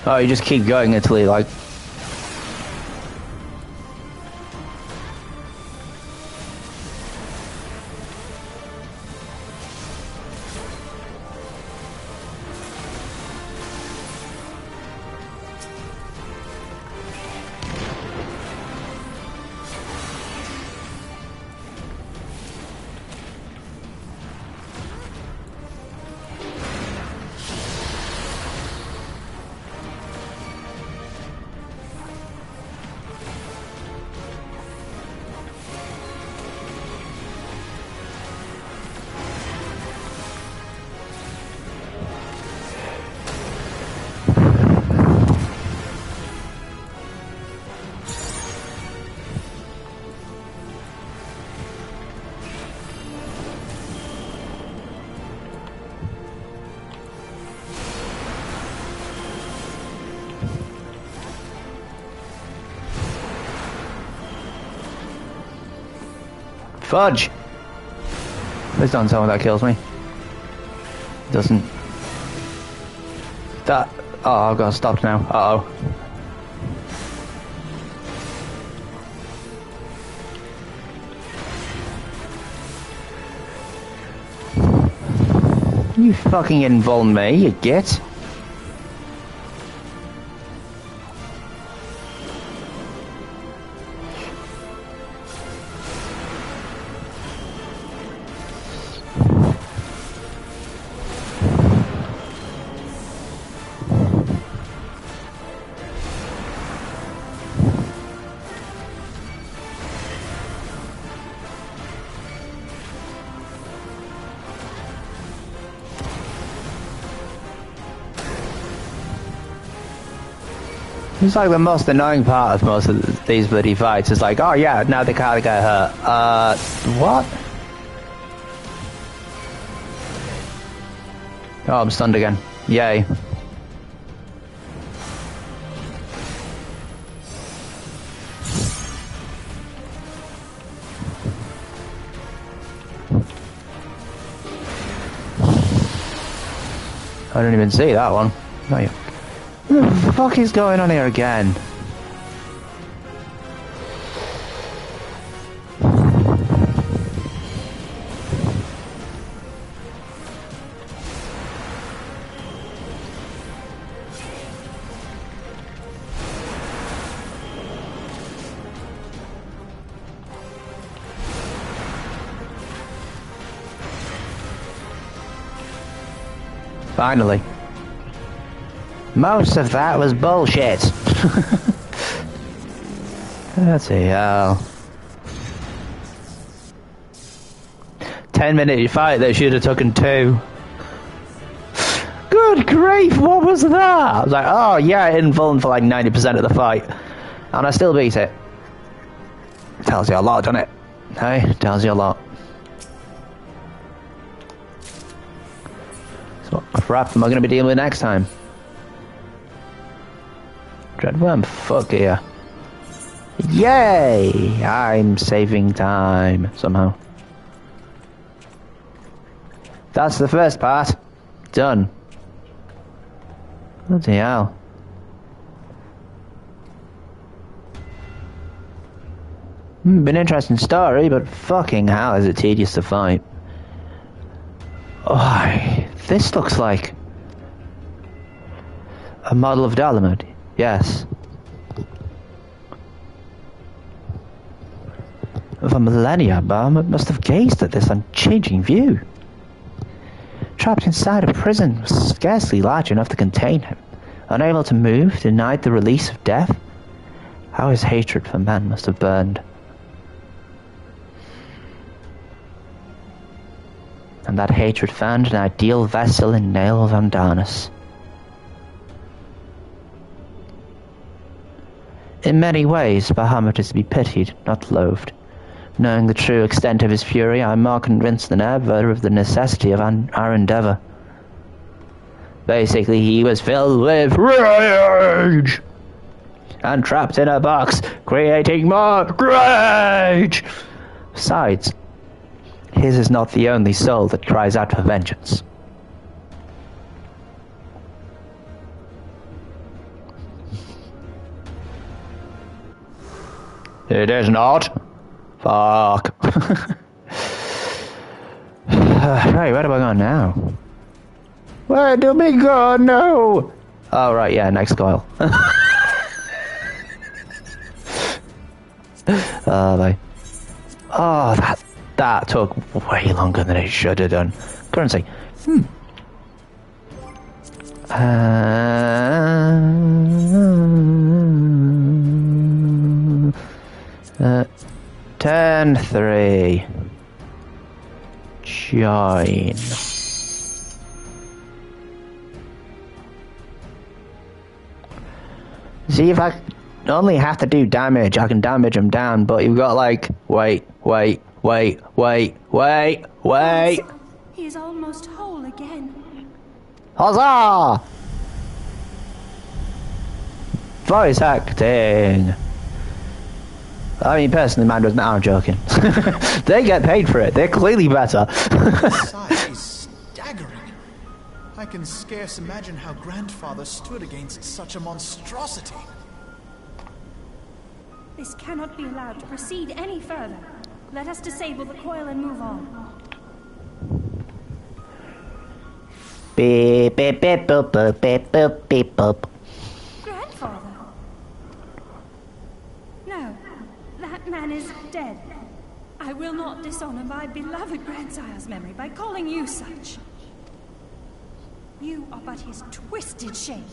Oh, you just keep going until he, like... Fudge! Please don't tell me that kills me. Doesn't. That. Oh, I've got to stop now. Uh-oh. You fucking invuln me, you git. It's like the most annoying part of most of these bloody fights. It's like, oh yeah, now they can't get hurt. What? Oh, I'm stunned again. Yay. I didn't even see that one. Oh, yeah. What the fuck is going on here again? Finally. Most of that was bullshit. Let's see, 10-minute fight that should have taken 2. Good grief, what was that? I was like, oh yeah, I invuln for like 90% of the fight. And I still beat it. Tells you a lot, doesn't it? Hey, tells you a lot. So what crap am I going to be dealing with next time? Dreadworm, fuck yeah. Yay! I'm saving time, somehow. That's the first part. Done. Bloody hell. Been an interesting story, but fucking hell is it tedious to fight. Oh, this looks like a model of Dolomite. Yes. For millennia, Bahamut must have gazed at this unchanging view. Trapped inside a prison scarcely large enough to contain him, unable to move, denied the release of death, how his hatred for man must have burned. And that hatred found an ideal vessel in Nail Vandanus. In many ways, Bahamut is to be pitied, not loathed. Knowing the true extent of his fury, I am more convinced than ever of the necessity of our endeavor. Basically, he was filled with rage! And trapped in a box, creating more rage! Besides, his is not the only soul that cries out for vengeance. It is not. Fuck. Right, where do I go now? Where do we go? No! Oh, right, yeah, next coil. Like, oh, that took way longer than it should have done. Currency. 10-3. Join. See, if I only have to do damage, I can damage him down, but you've got like, wait. He's almost whole again. Huzzah! Voice acting. I mean, personally, mine was not. I'm joking. They get paid for it. They're clearly better. The sight is staggering. I can scarce imagine how Grandfather stood against such a monstrosity. This cannot be allowed to proceed any further. Let us disable the coil and move on. Beep, beep, beep, boop, boop, beep, boop, beep, boop. Grandfather? No, that man is dead. I will not dishonor my beloved grandsire's memory by calling you such. You are but his twisted shape,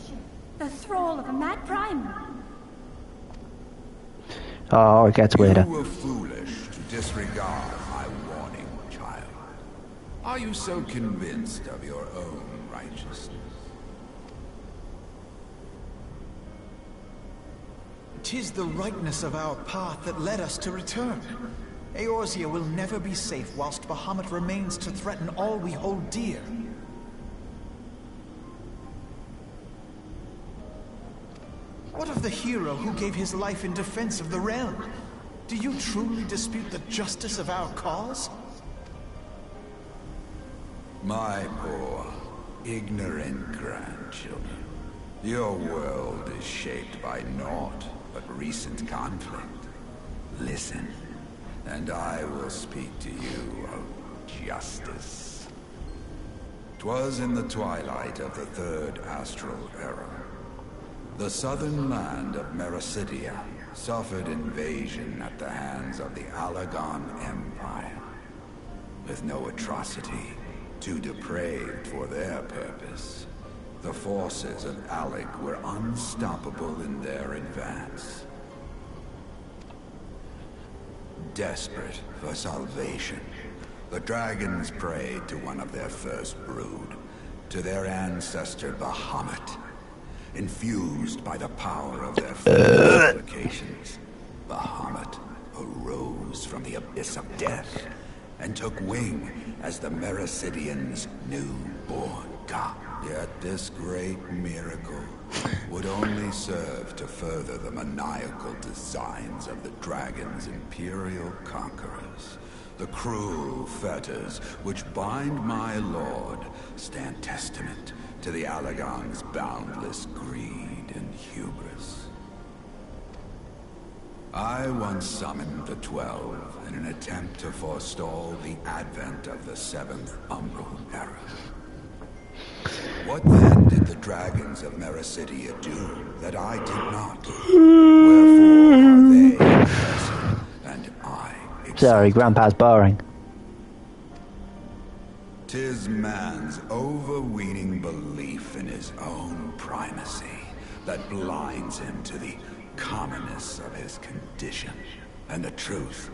the thrall of a mad primer. Oh, it gets weirder. You were foolish to disregard my warning, child. Are you so convinced of your own righteousness? 'Tis the rightness of our path that led us to return. Eorzea will never be safe whilst Bahamut remains to threaten all we hold dear. What of the hero who gave his life in defense of the realm? Do you truly dispute the justice of our cause? My poor, ignorant grandchildren. Your world is shaped by naught but recent conflict. Listen, and I will speak to you of justice. 'Twas in the twilight of the Third Astral Era. The southern land of Mericidia suffered invasion at the hands of the Alagon Empire. With no atrocity too depraved for their purpose, the forces of Alec were unstoppable in their advance. Desperate for salvation, the dragons prayed to one of their first brood, to their ancestor Bahamut. Infused by the power of their supplications, Bahamut arose from the abyss of death and took wing as the Mericidians' newborn god. Yet this great miracle would only serve to further the maniacal designs of the dragon's imperial conquerors. The cruel fetters which bind my lord stand testament to the Alagon's boundless greed and hubris. I once summoned the 12 in an attempt to forestall the advent of the 7th Umbral Era. What then did the dragons of Mericidia do that I did not? Wherefore are they oppressor and I exalted? Sorry, Grandpa's boring. 'Tis man's overweening belief in his own primacy that blinds him to the commonness of his condition and the truth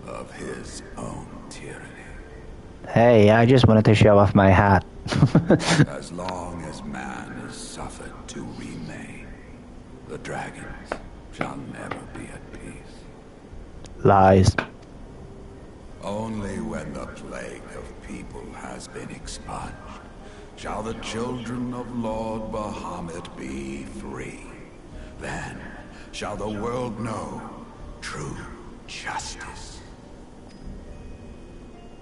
of his own tyranny. Hey, I just wanted to show off my hat. As long as man is suffered to remain, the dragons shall never be at peace. Lies. Only when the plague of people has been expunged shall the children of Lord Bahamut be free. Then shall the world know true justice.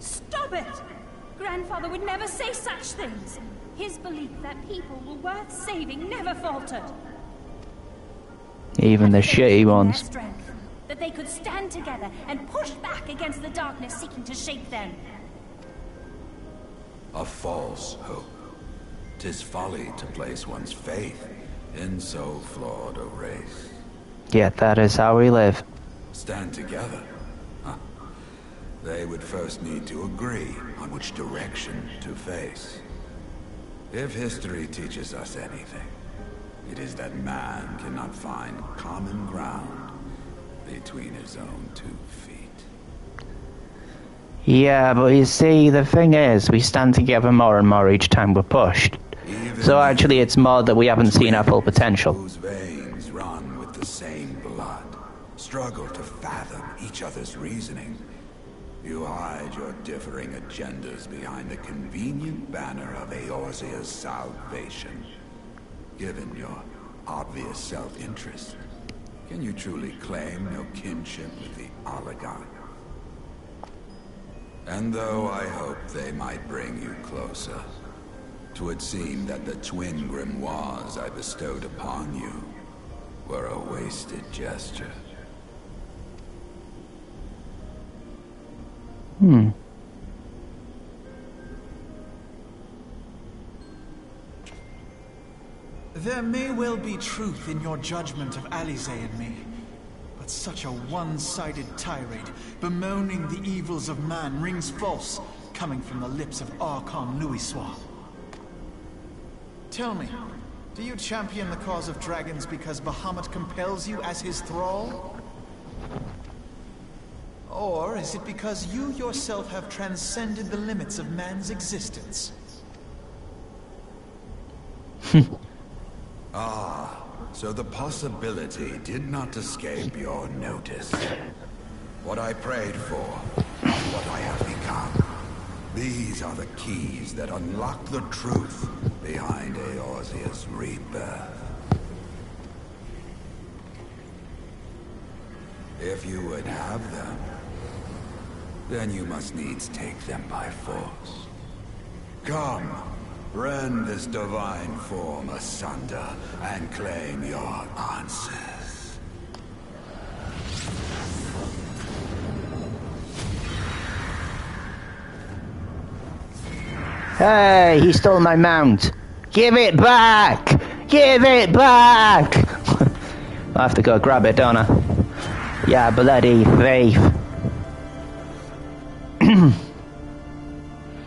Stop it! Grandfather would never say such things. His belief that people were worth saving never faltered. Even the That they shitty had ones. their strength, that they could stand together and push back against the darkness seeking to shape them. A false hope. 'Tis folly to place one's faith in so flawed a race. Yet that is how we live. Stand together? Huh. They would first need to agree on which direction to face. If history teaches us anything, it is that man cannot find common ground between his own 2 feet. Yeah, but you see, the thing is, we stand together more and more each time we're pushed. So actually it's more that we haven't seen our full potential. Whose veins run with the same blood, struggle to fathom each other's reasoning. You hide your differing agendas behind the convenient banner of Eorzea's salvation. Given your obvious self-interest, can you truly claim no kinship with the Alagon? And though I hope they might bring you closer, 'twould seem that the twin grimoires I bestowed upon you were a wasted gesture. may well be truth in your judgment of Alize and me, but such a one-sided tirade, bemoaning the evils of man, rings false, coming from the lips of Archon Louisoix. Tell me, do you champion the cause of dragons because Bahamut compels you as his thrall? Or is it because you yourself have transcended the limits of man's existence? Ah, so the possibility did not escape your notice. What I prayed for, what I have become. These are the keys that unlock the truth behind Eorzea's rebirth. If you would have them, then you must needs take them by force. Come, rend this divine form asunder and claim your answers. Hey, he stole my mount. Give it back! Give it back! I have to go grab it, don't I? Yeah, bloody thief.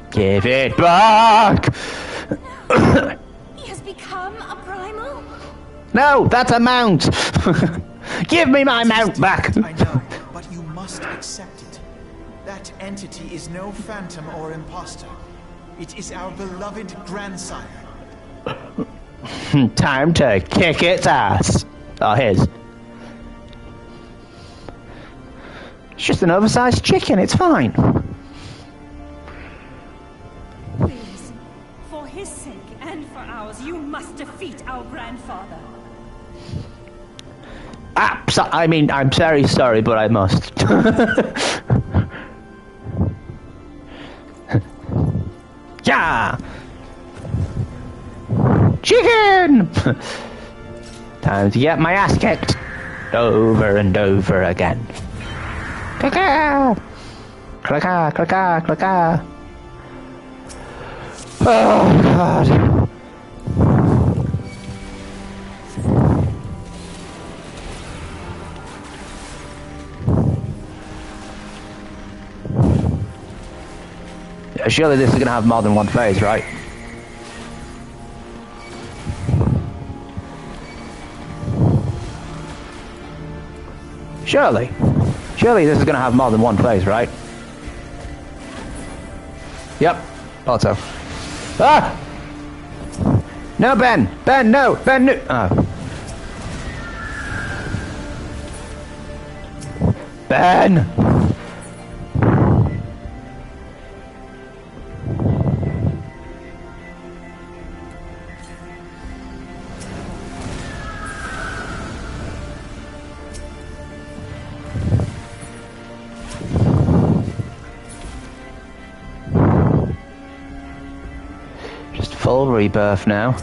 Give it back! He has become a primal? No, that's a mount! Give me my mount back! I know, but you must accept it. That entity is no phantom or imposter. It is our beloved grandsire. Time to kick its ass. Oh, his. It's just an oversized chicken, it's fine. Please, for his sake and for ours, you must defeat our grandfather. I mean, I'm very sorry, but I must. Yeah! Chicken! Time to get my ass kicked over and over again. Clicker! Clicker, clicker, clicker. Oh, God. Surely this is going to have more than one phase, right? Surely. Surely this is going to have more than one phase, right? Yep. Thought so. Ah! No, Ben! Ben, no! Ben, no! Oh. Ben! Full rebirth now.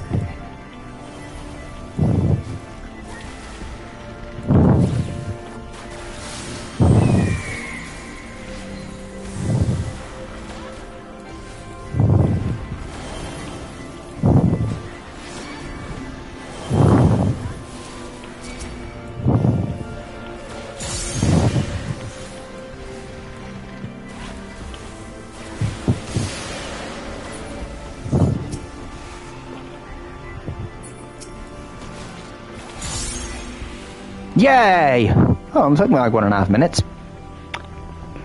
Yay! Oh, it took me like 1.5 minutes.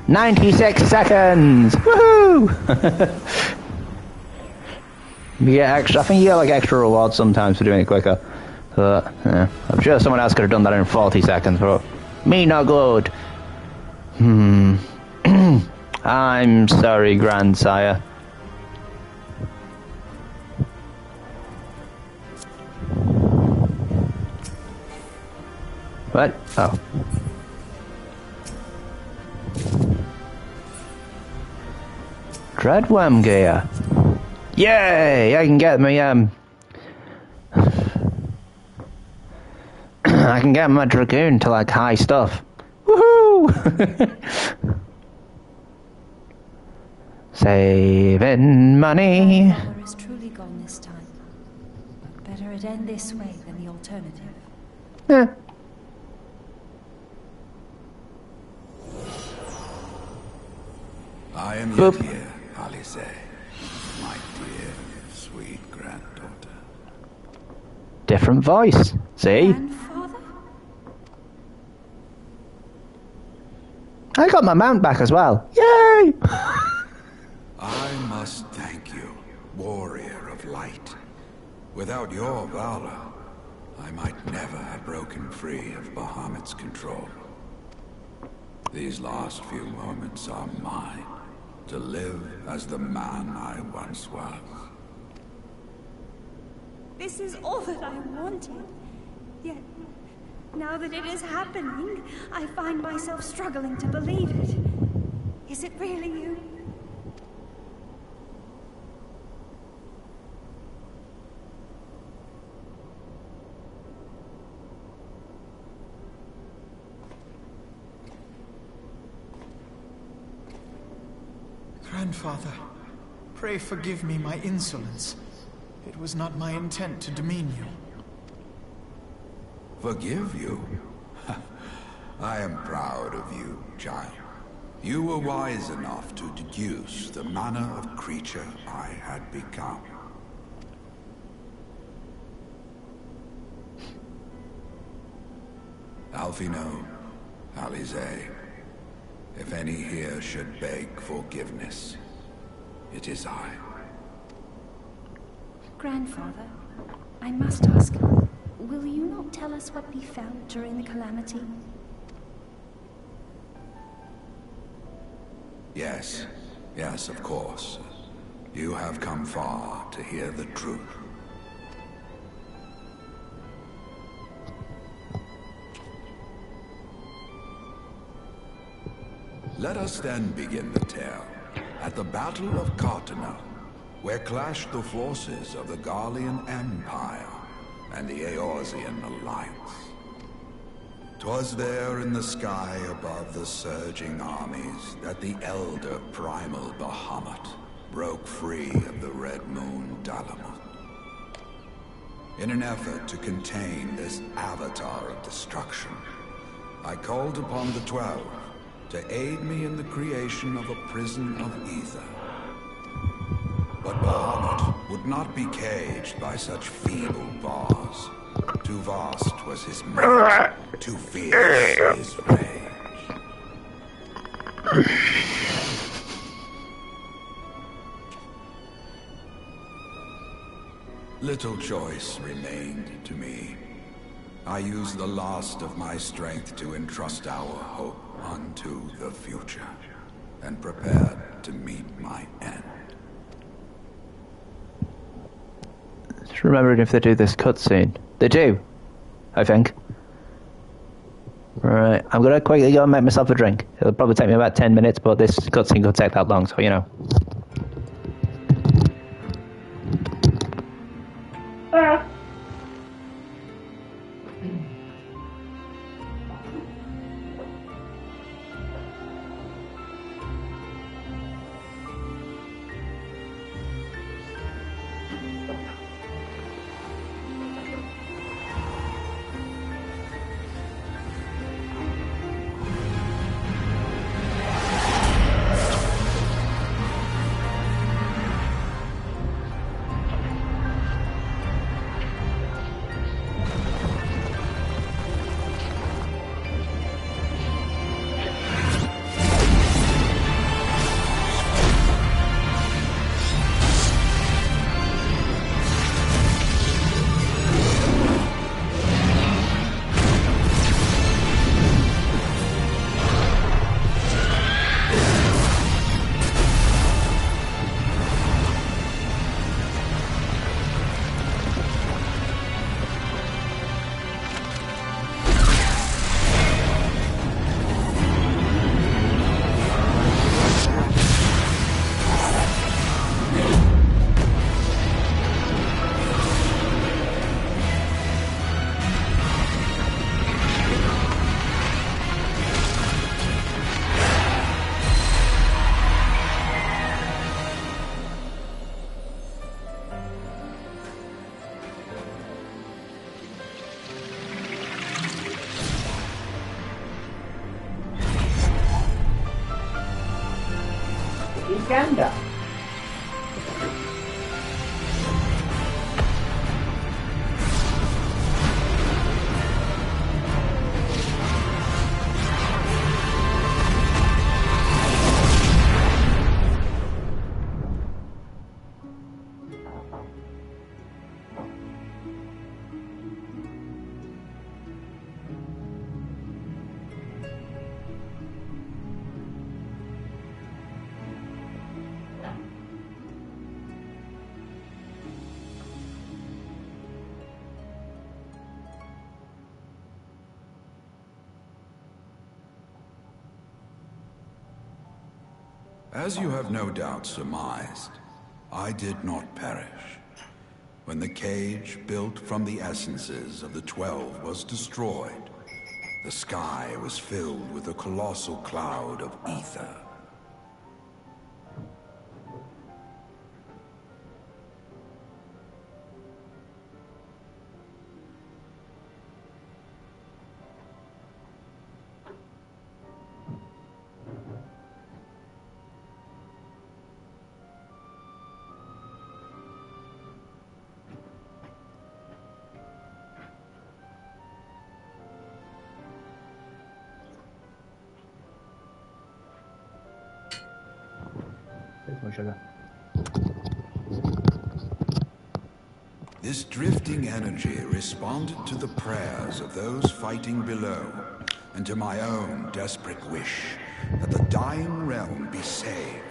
96 seconds! Woohoo! Yeah, extra. I think you get like extra rewards sometimes for doing it quicker. But, yeah. I'm sure someone else could have done that in 40 seconds, but me not good. I'm sorry, grandsire. What? Oh. Dreadworm gear. Yay! I can get my, I can get my dragoon to, like, high stuff. Woohoo! Saving money. Grandfather is truly gone this time. But better it it end this way than the alternative. Yeah. I am Boop. yet here, Alice, my dear, sweet granddaughter. Different voice. See? Grandfather? I got my mount back as well. Yay! I must thank you, warrior of light. Without your valor, I might never have broken free of Bahamut's control. These last few moments are mine, to live as the man I once was. This is all that I wanted. Yet, now that it is happening, I find myself struggling to believe it. Is it really you? Grandfather, pray forgive me my insolence. It was not my intent to demean you. Forgive you? I am proud of you, child. You were wise enough to deduce the manner of creature I had become. Alfino, Alize, if any here should beg forgiveness, it is I. Grandfather, I must ask, will you not tell us what befell during the calamity? Yes, yes, of course. You have come far to hear the truth. Let us then begin the tale at the Battle of Cartano, where clashed the forces of the Garlean Empire and the Eorzean Alliance. 'Twas there in the sky above the surging armies that the elder primal Bahamut broke free of the Red Moon Dalamut. In an effort to contain this avatar of destruction, I called upon the 12 to aid me in the creation of a prison of ether. But Bahamut would not be caged by such feeble bars. Too vast was his might, too fierce his rage. Little choice remained to me. I used the last of my strength to entrust our hope unto the future, and prepared to meet my end. Just remembering if they do this cutscene. They do, I think. Right, I'm gonna quickly go and make myself a drink. It'll probably take me about 10 minutes, but this cutscene could take that long, so you know. Uganda. As you have no doubt surmised, I did not perish. When the cage built from the essences of the 12 was destroyed, the sky was filled with a colossal cloud of ether. Sugar. This drifting energy responded to the prayers of those fighting below, and to my own desperate wish that the dying realm be saved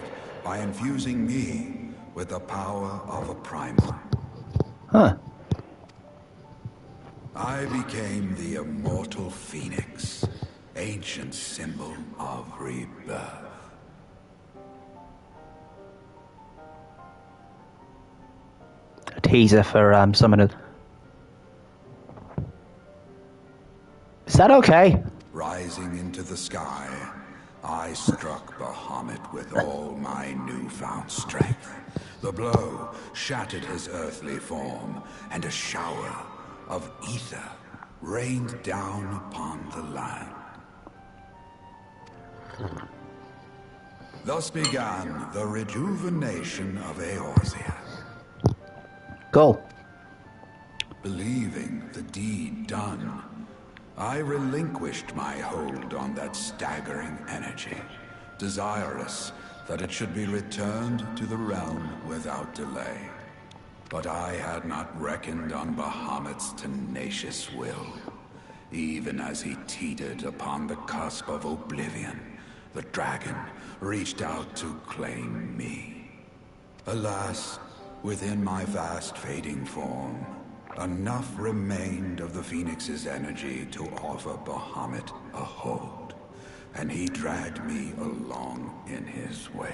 by infusing me with the power of a primal. Huh. I became the immortal phoenix, ancient symbol of rebirth. A teaser for Summoners. Is that okay? Rising into the sky, I struck Bahamut with all my newfound strength. The blow shattered his earthly form, and a shower of ether rained down upon the land. Thus began the rejuvenation of Eorzea. Cool. Believing the deed done, I relinquished my hold on that staggering energy, desirous that it should be returned to the realm without delay. But I had not reckoned on Bahamut's tenacious will. Even as he teetered upon the cusp of oblivion, the dragon reached out to claim me. Alas, within my vast fading form, enough remained of the Phoenix's energy to offer Bahamut a hold, and he dragged me along in his wake.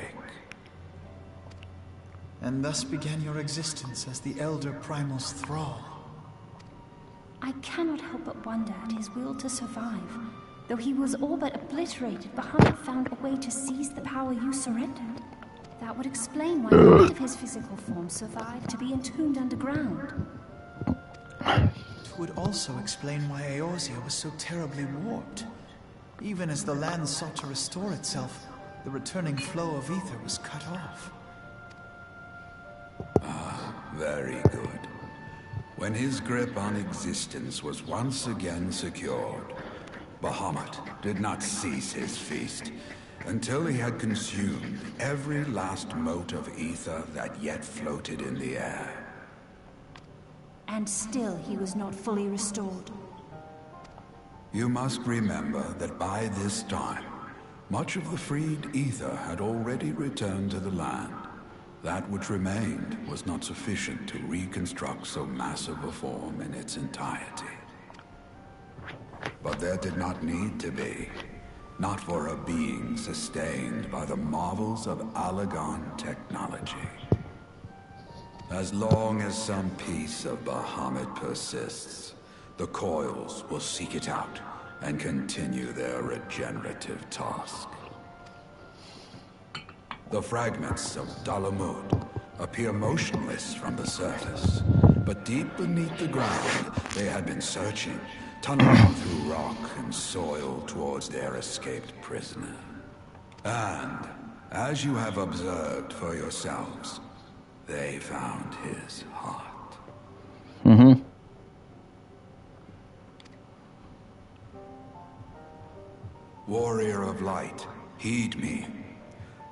And thus began your existence as the Elder Primal's thrall. I cannot help but wonder at his will to survive. Though he was all but obliterated, Bahamut found a way to seize the power you surrendered. That would explain why part of his physical form survived to be entombed underground. It would also explain why Eorzea was so terribly warped. Even as the land sought to restore itself, the returning flow of ether was cut off. Very good. When his grip on existence was once again secured, Bahamut did not cease his feast until he had consumed every last mote of ether that yet floated in the air. And still he was not fully restored. You must remember that by this time, much of the freed ether had already returned to the land. That which remained was not sufficient to reconstruct so massive a form in its entirety. But there did not need to be. Not for a being sustained by the marvels of Allagan technology. As long as some piece of Bahamut persists, the Coils will seek it out and continue their regenerative task. The fragments of Dalamud appear motionless from the surface, but deep beneath the ground they had been searching, tunneling through rock and soil towards their escaped prisoner. And As you have observed for yourselves, they found his heart. Mm-hmm. Warrior of Light, heed me.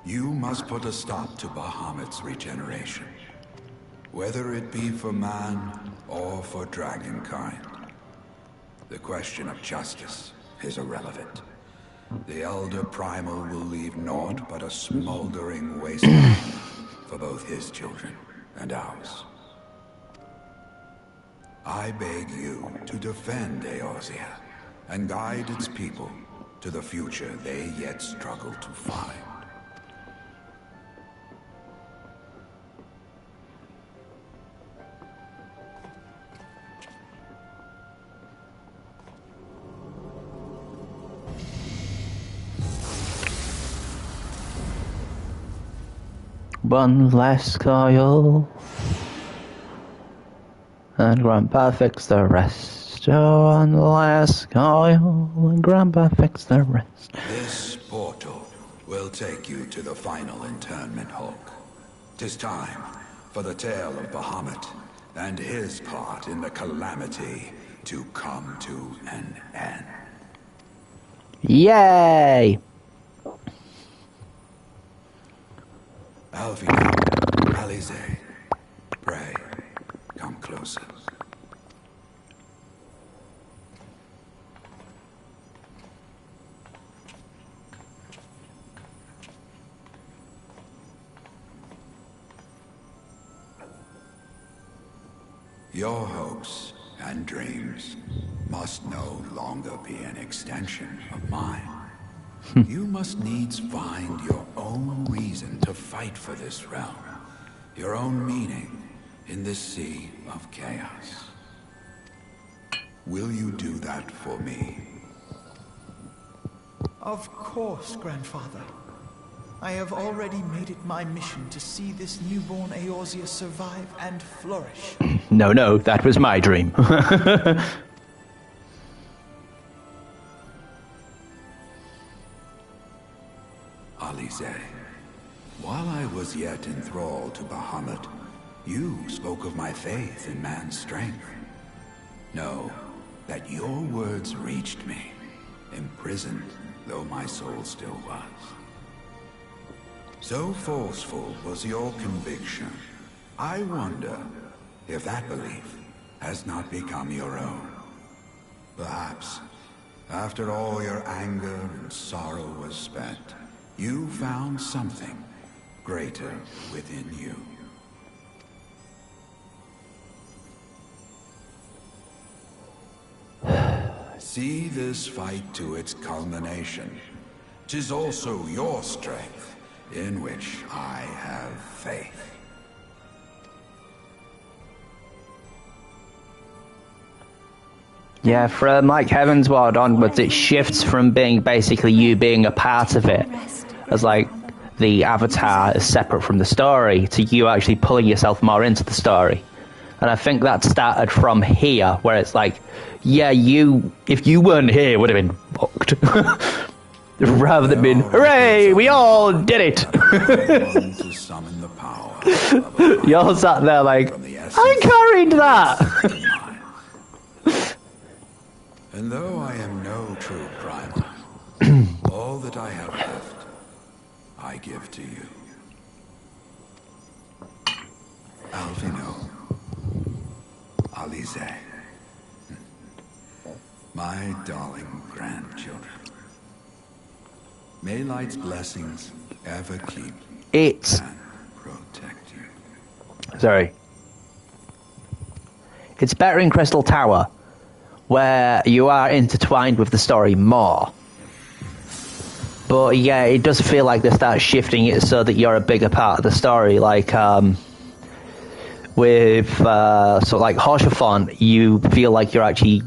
You must put a stop to Bahamut's regeneration. Whether it be for man or for dragonkind. The question of justice is irrelevant. The Elder Primal will leave naught but a smoldering wasteland for both his children and ours. I beg you to defend Eorzea and guide its people to the future they yet struggle to find. One last coil, and Grandpa fixed the rest. Oh, one last coil, and Grandpa fixed the rest. This portal will take you to the final internment hulk. 'Tis time for the tale of Bahamut and his part in the calamity to come to an end. Yay! Alfina, Alize, pray, come closer. Your hopes and dreams must no longer be an extension of mine. You must needs find your own reason to fight for this realm, your own meaning in this sea of chaos. Will you do that for me? Of course, Grandfather. I have already made it my mission to see this newborn Eorzea survive and flourish. No, that was my dream. Alize, while I was yet enthralled to Bahamut, you spoke of my faith in man's strength. Know that your words reached me, imprisoned though my soul still was. So forceful was your conviction, I wonder if that belief has not become your own. Perhaps, after all your anger and sorrow was spent, you found something greater within you. See this fight to its culmination. 'Tis also your strength in which I have faith. Yeah, from like Heaven's Ward onwards, it shifts from being basically you being a part of it, as like the avatar is separate from the story, to you actually pulling yourself more into the story. And I think that started from here, where it's like, yeah, if you weren't here, it would have been fucked. Rather than being, hooray, we all did it! You all sat there like, I carried that! And though I am no true primal, all that I have left, I give to you. Alfino, Alize, my darling grandchildren. May Light's blessings ever keep and protect you. Sorry. It's better in Crystal Tower, where you are intertwined with the story more. But yeah, it does feel like they start shifting it so that you're a bigger part of the story. Like with sort of like Hoshafon, you feel like you're actually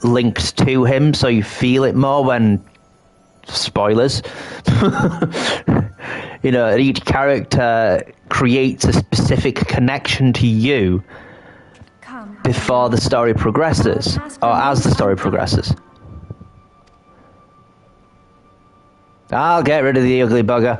linked to him, so you feel it more when, spoilers, you know, each character creates a specific connection to you before the story progresses, or as the story progresses. I'll get rid of the ugly bugger.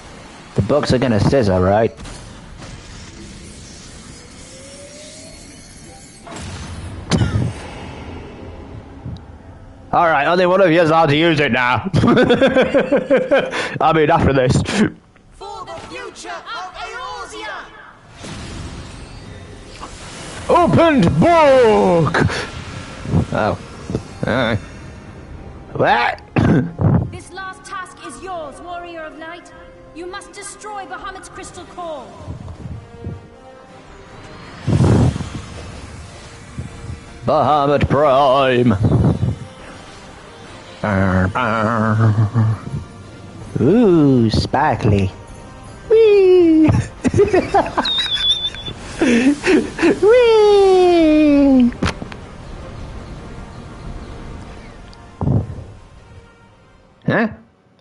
The books are gonna scissor, right? Alright, only one of you is allowed to use it now. I mean, after this. For the future of Eorzea! Opened book! Oh. Alright. What? This last task is yours, Warrior of Light. You must destroy Bahamut's crystal core. Bahamut Prime! Ooh, sparkly. Whee! Whee! Huh?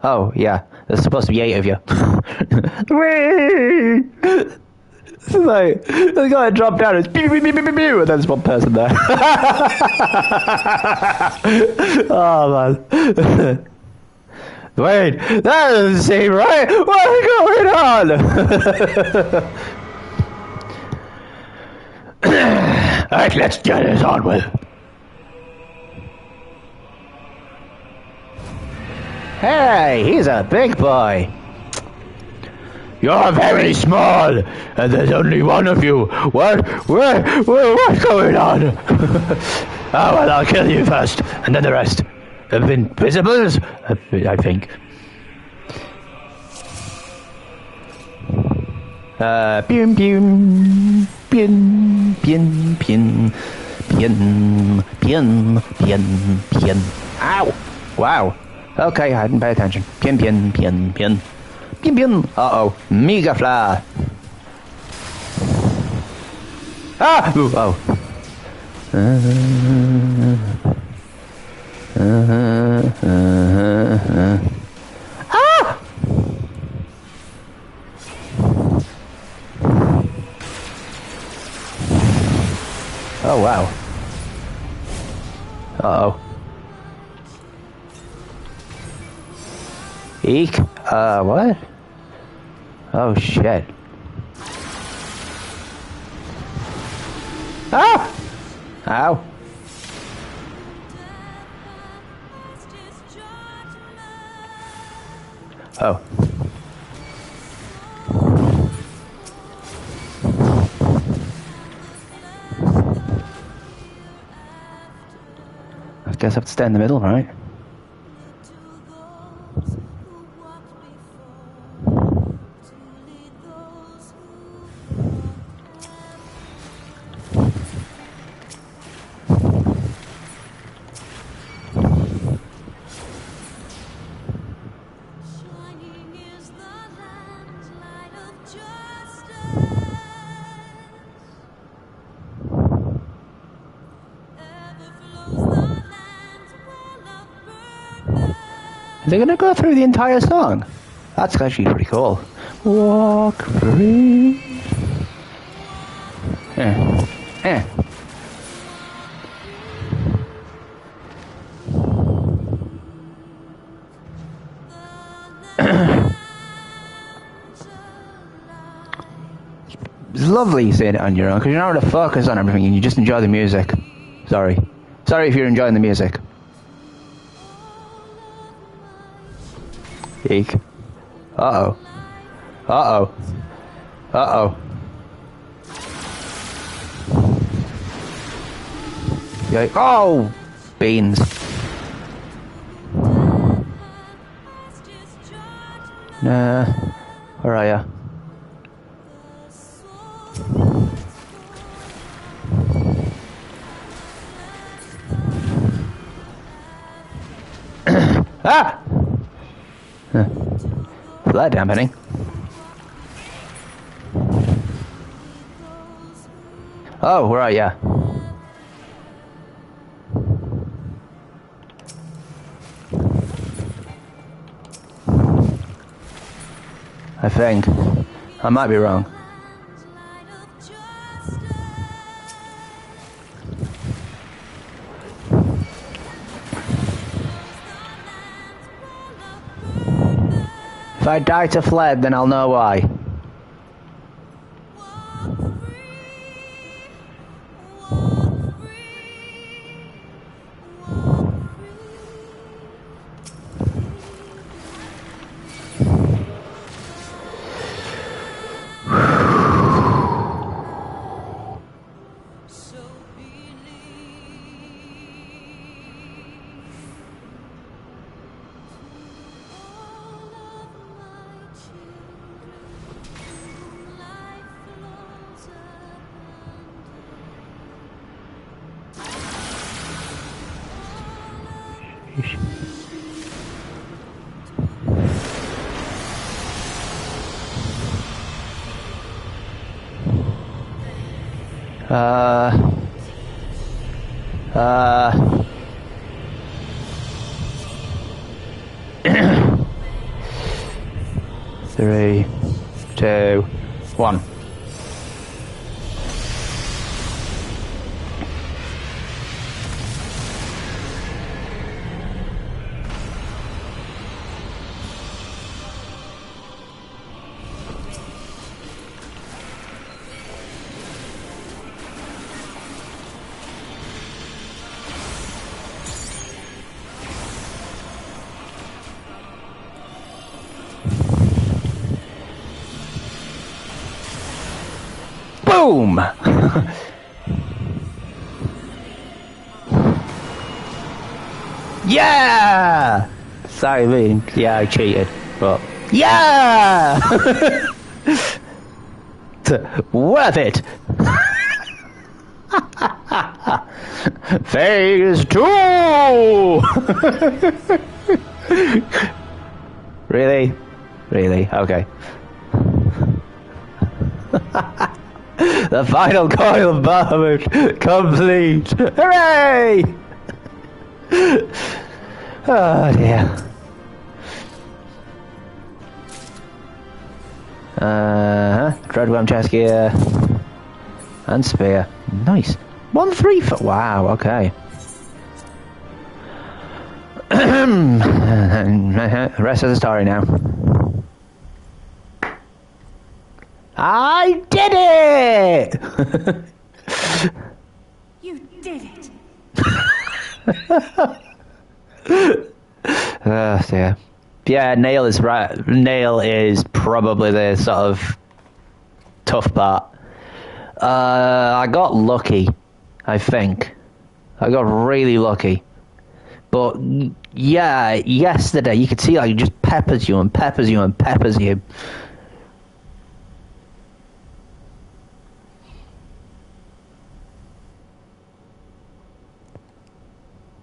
Oh, yeah. There's supposed to be 8 of you. Whee! It's like, the guy dropped down, it's pew, pew, pew, pew, pew, pew, and there's one person there. Oh, man. Wait, that doesn't seem right. What's going on? Alright, let's get this on with. Hey, he's a big boy. You're very small, and there's only one of you. What's going on? Oh, well, I'll kill you first, and then the rest. Invisibles? I think. Pin, pin, pin, pin, pin, pin, pin, pin, pin. Ow! Wow. Okay, I didn't pay attention. Pin, pin, pin, pin. Pin, pin. Uh-oh. Mega Fly. Ah! Ooh, oh. Ah! Oh, wow. Uh-oh. Eek. What? Oh, shit. Ah! Ow. Oh. I guess I have to stay in the middle, right? They're gonna go through the entire song. That's actually pretty cool. Walk free. It's lovely seeing it on your own because you're not able to focus on everything and you just enjoy the music. Sorry if you're enjoying the music. Eek. Uh-oh. Uh-oh. Uh-oh. Yikes. Oh! Beans. Nah. Where are ya? Ah! Blood dampening. Oh, where are ya? I think. I might be wrong. If I die to Fled, then I'll know why. Three, two, one. Boom! Yeah! Sorry, me. Yeah, I cheated, but yeah! Worth it! Phase 2! Really? Really? Okay. The final coil of Bahamut complete! Hooray! Oh dear. Dreadworm chest gear. And spear. Nice. 1-3 for. Wow, okay. Rest of the story now. I did it! You did it! Oh dear. Yeah, Nail is right. Nail is probably the sort of tough part. I got lucky, I think. I got really lucky. But yeah, yesterday you could see like it just peppers you and peppers you and peppers you.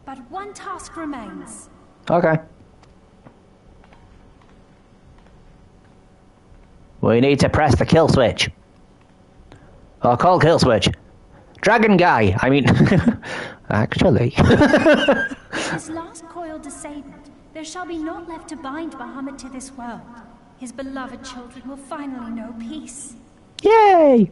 But one task remains. Okay. We need to press the kill switch. Or call kill switch. Dragon guy, I mean... actually... His last coil disabled, there shall be naught left to bind Bahamut to this world. His beloved children will finally know peace. Yay!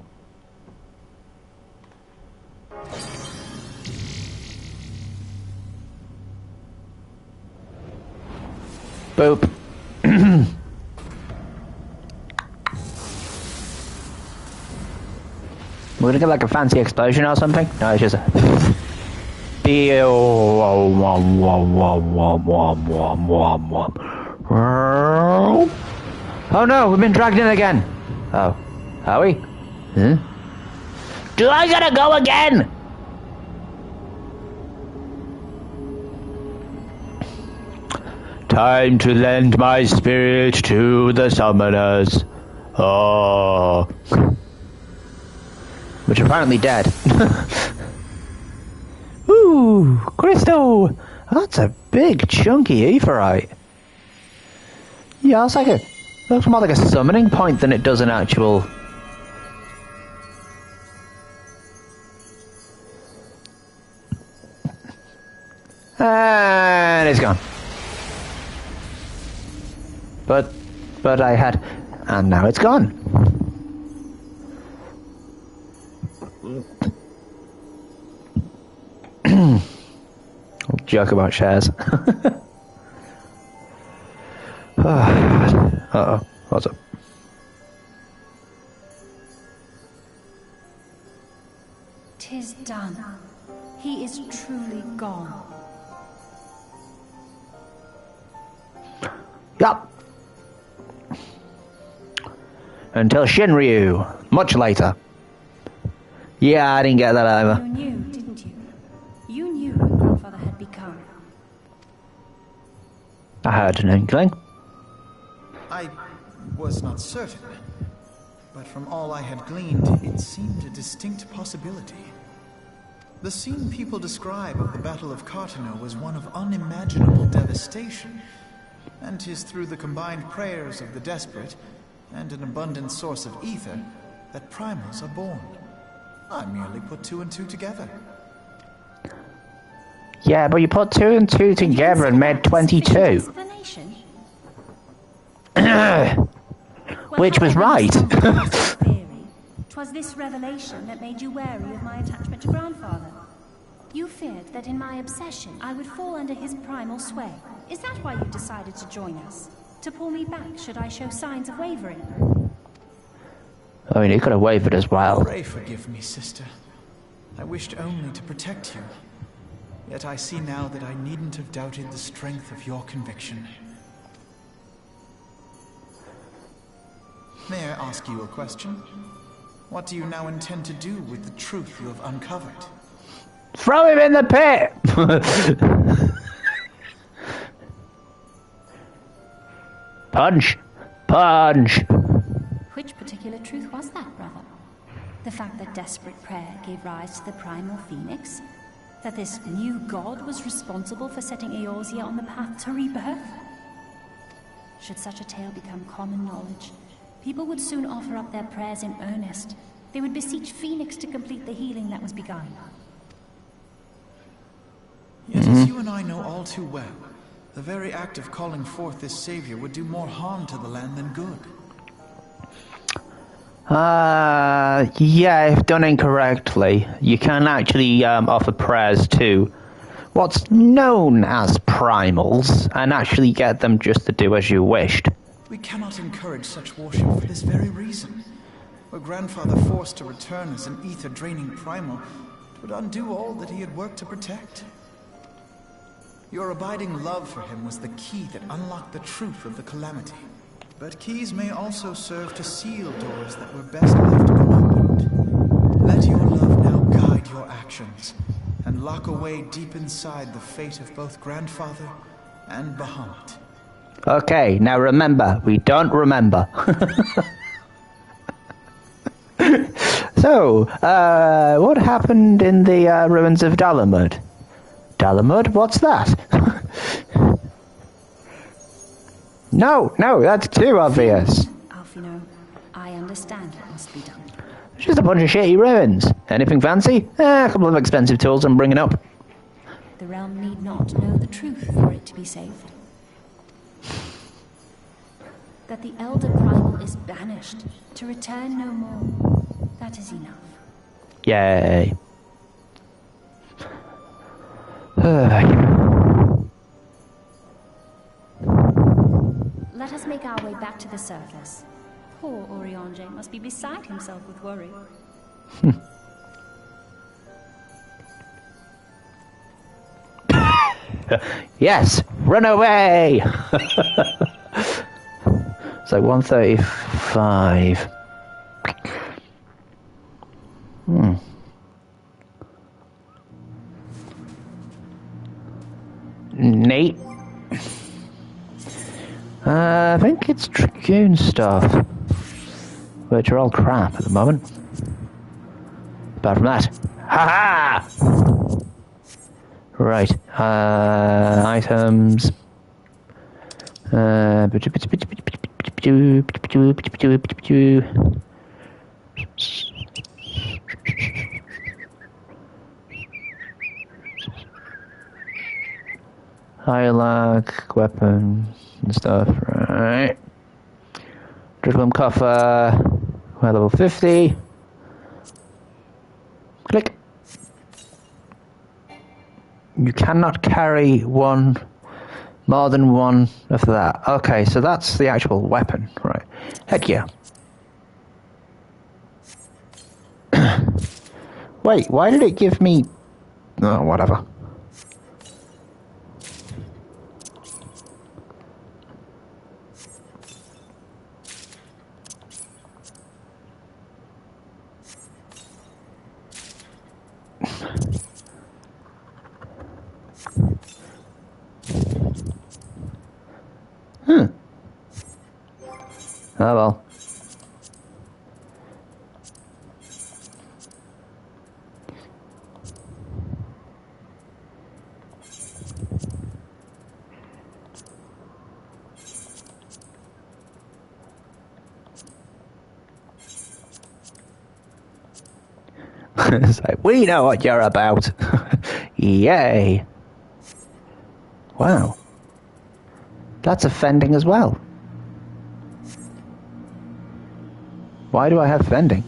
Boop. We're gonna get like a fancy explosion or something? No, it's just a... Oh no, we've been dragged in again. Oh. Are we? Huh? Do I gotta go again? Time to lend my spirit to the summoners. Oh. Which are apparently dead. Ooh, crystal! That's a big chunky aephorite. Yeah, it's like looks more like a summoning point than it does an actual... And it's gone. But I had... And now it's gone. I'll joke about shares. Oh, Uh-oh. What's up? "'Tis done. He is truly gone." Yup. Until Shinryu. Much later. Yeah, I didn't get that either. You knew, didn't you? You knew what Grandfather had become. I heard an inkling. I was not certain, but from all I had gleaned, it seemed a distinct possibility. The scene people describe of the Battle of Cartano was one of unimaginable devastation, and 'tis through the combined prayers of the desperate and an abundant source of ether that primals are born. I merely put two and two together. Yeah, but you put 2 and 2 together and made 22. Explanation? Which was right. "'Twas this revelation that made you wary of my attachment to Grandfather. You feared that in my obsession I would fall under his primal sway. Is that why you decided to join us? To pull me back should I show signs of wavering?" I mean, he could have wavered as well. Pray forgive me, sister. I wished only to protect you. Yet I see now that I needn't have doubted the strength of your conviction. May I ask you a question? What do you now intend to do with the truth you have uncovered? Throw him in the pit! Punch! Punch! Which particular truth was that, brother? The fact that desperate prayer gave rise to the primal phoenix? That this new god was responsible for setting Eorzea on the path to rebirth? Should such a tale become common knowledge, people would soon offer up their prayers in earnest. They would beseech Phoenix to complete the healing that was begun. Yet as you and I know all too well, the very act of calling forth this savior would do more harm to the land than good. Yeah, if done incorrectly, you can actually offer prayers to what's known as primals and actually get them just to do as you wished. We cannot encourage such worship for this very reason. Were Grandfather forced to return as an ether-draining primal, it would undo all that he had worked to protect. Your abiding love for him was the key that unlocked the truth of the calamity. But keys may also serve to seal doors that were best left unopened. Let your love now guide your actions, and lock away deep inside the fate of both Grandfather and Bahamut. Okay, now remember, we don't remember. So, what happened in the ruins of Dalamud? Dalamud? What's that? No, that's too obvious. Alfino, I understand what must be done. It's just a bunch of shitty ruins. Anything fancy? A couple of expensive tools I'm bringing up. The realm need not know the truth for it to be saved. That the Elder Primal is banished, to return no more. That is enough. Yay. Let us make our way back to the surface. Poor Oriange must be beside himself with worry. Yes, run away! It's like 135. Nate? I think it's Dragoon stuff, which are all crap at the moment. Apart from that. Ha ha! Right, items. High-lock, weapon and stuff, right. Drizzle coffer, we're level 50. Click. You cannot carry one More than one of that. Okay, so that's the actual weapon, right? Headgear. Wait, why did it give me... Oh, whatever. Oh well. It's like, we know what you're about. Yay. Wow. That's offending as well. Why do I have fending?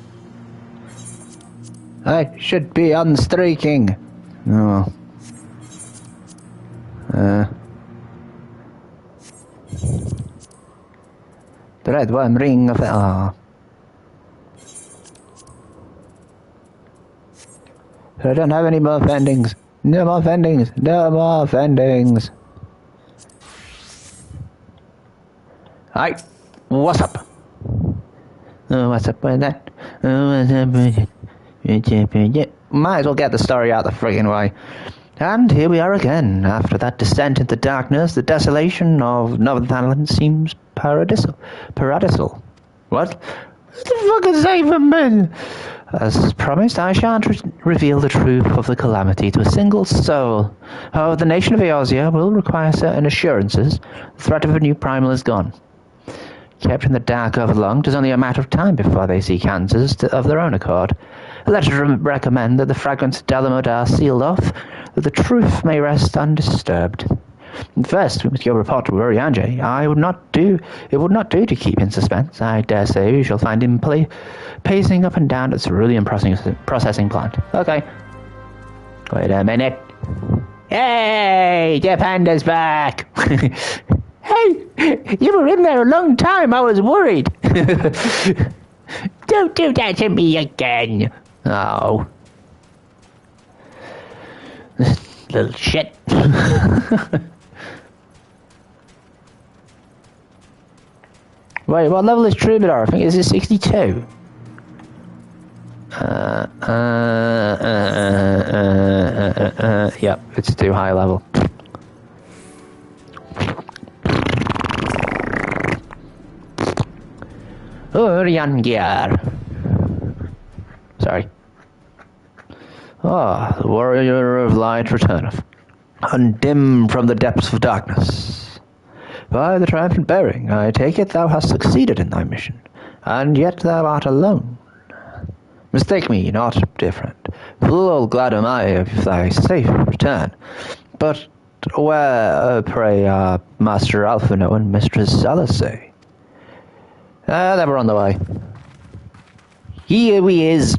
I should be unstreaking. No. The red worm ring of the... Ah. I don't have any more fendings. No more fendings. No more fendings. Hi. What's up? Oh, what's up with that? Oh, what's up with it? Might as well get the story out the friggin' way. And here we are again. After that descent into darkness, the desolation of Northern Thailand seems paradisal. Paradisal. What? What the fuck is that even mean? As promised, I shan't reveal the truth of the calamity to a single soul. However, the nation of Eorzea will require certain assurances. The threat of a new primal is gone. Kept in the dark over long, it is only a matter of time before they seek answers of their own accord. A letter recommend that the fragments of Dalamud are sealed off, that the truth may rest undisturbed. First, we must go report to Urianger. It would not do to keep in suspense. I dare say we shall find him pacing up and down at cerulean processing plant. Okay. Wait a minute. Hey, the panda's back. Hey, you were in there a long time. I was worried. Don't do that to me again. Oh. Little shit. Wait, what level is Troubadour? I think is it 62? Yep, it's too high level. Urianger. Sorry. Ah, the warrior of light returneth, undimmed from the depths of darkness. By the triumphant bearing, I take it thou hast succeeded in thy mission, and yet thou art alone. Mistake me not, dear friend. Full glad am I of thy safe return. But where, pray, are Master Alphino and Mistress Salazay? They were on the way. Here we is.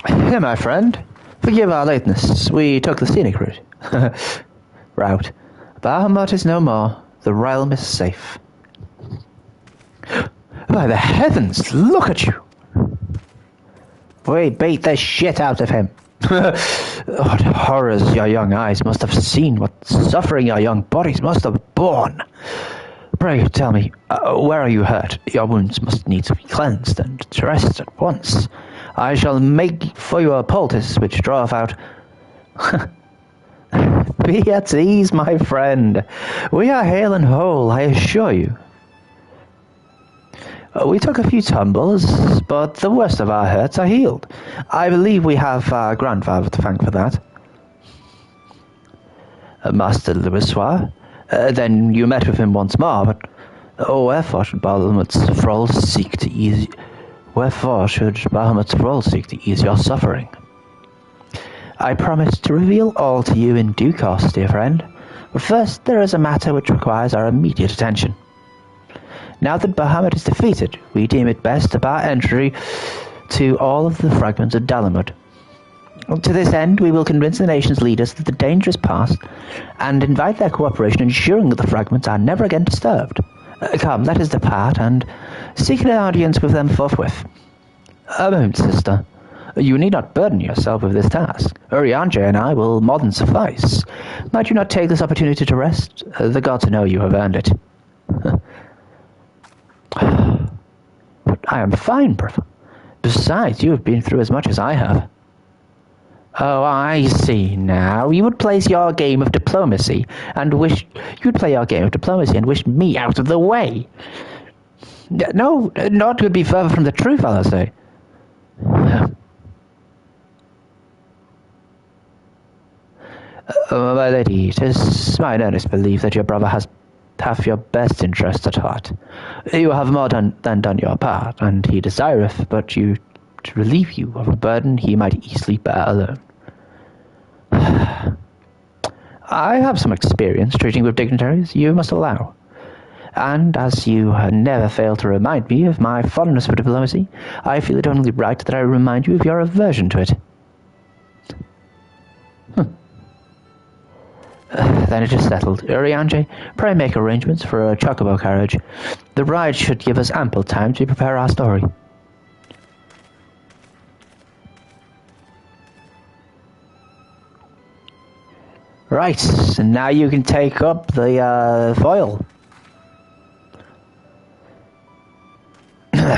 Here, my friend. Forgive our lateness. We took the scenic route. Bahamut is no more. The realm is safe. By the heavens, look at you! We beat the shit out of him. What horrors your young eyes must have seen, what suffering your young bodies must have borne. Pray tell me, where are you hurt? Your wounds must need to be cleansed and dressed at once. I shall make for you a poultice which draweth out... Be at ease, my friend. We are hale and whole, I assure you. We took a few tumbles, but the worst of our hurts are healed. I believe we have our grandfather to thank for that. Master Louisois, then you met with him once more, but wherefore should Bahamut's thrall seek to ease... Wherefore should Bahamut's thrall seek to ease your suffering? I promise to reveal all to you in due course, dear friend. But first, there is a matter which requires our immediate attention. Now that Bahamut is defeated, we deem it best to bar entry to all of the fragments of Dalamud. To this end, we will convince the nation's leaders that the danger is past and invite their cooperation, ensuring that the fragments are never again disturbed. Come, let us depart and seek an audience with them forthwith. A moment, sister. You need not burden yourself with this task. Urianger and I will more than suffice. Might you not take this opportunity to rest? The gods know you have earned it. But I am fine, brother. Besides, you have been through as much as I have. Oh, I see now. You would play your game of diplomacy and wish me out of the way. No, naught could be further from the truth, I'll say. My lady, it is my earnest belief that your brother has half your best interests at heart. You have more than done your part, and he desireth but you to relieve you of a burden he might easily bear alone. I have some experience treating with dignitaries, you must allow. And as you never fail to remind me of my fondness for diplomacy, I feel it only right that I remind you of your aversion to it. Then it is settled. Urianger, pray make arrangements for a chocobo carriage. The ride should give us ample time to prepare our story. Right, so now you can take up the foil.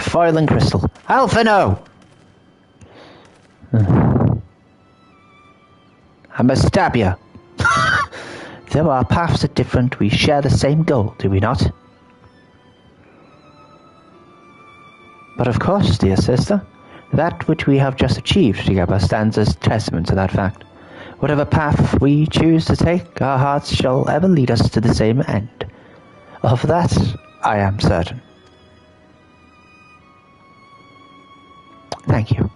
Foil and crystal. Alphino! I must stab you. Though our paths are different, we share the same goal, do we not? But of course, dear sister, that which we have just achieved together stands as testament to that fact. Whatever path we choose to take, our hearts shall ever lead us to the same end. Of that, I am certain. Thank you.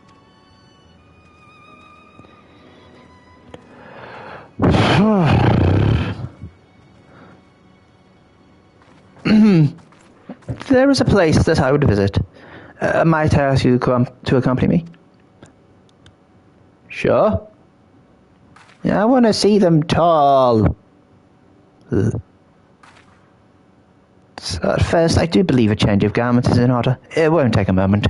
There is a place that I would visit. Might I ask you to accompany me? Sure. I want to see them tall. So at first, I do believe a change of garments is in order. It won't take a moment.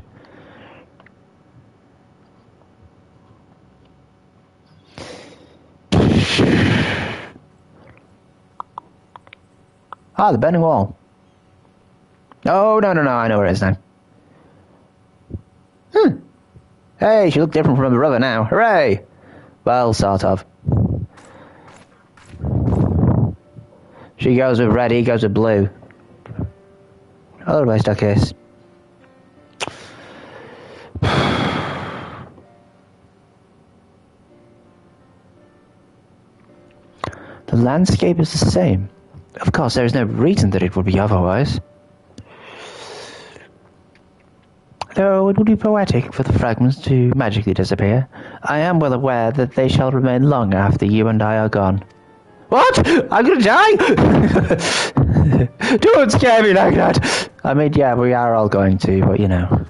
Ah, the burning wall. Oh, no, I know where it is now. Hey, she looked different from her brother now. Hooray! Well, sort of. She goes with red, he goes with blue. Otherwise, the case. The landscape is the same. Of course, there is no reason that it would be otherwise. Though it would be poetic for the fragments to magically disappear, I am well aware that they shall remain long after you and I are gone. What? I'm gonna die? Don't scare me like that! I mean, yeah, we are all going to, but you know.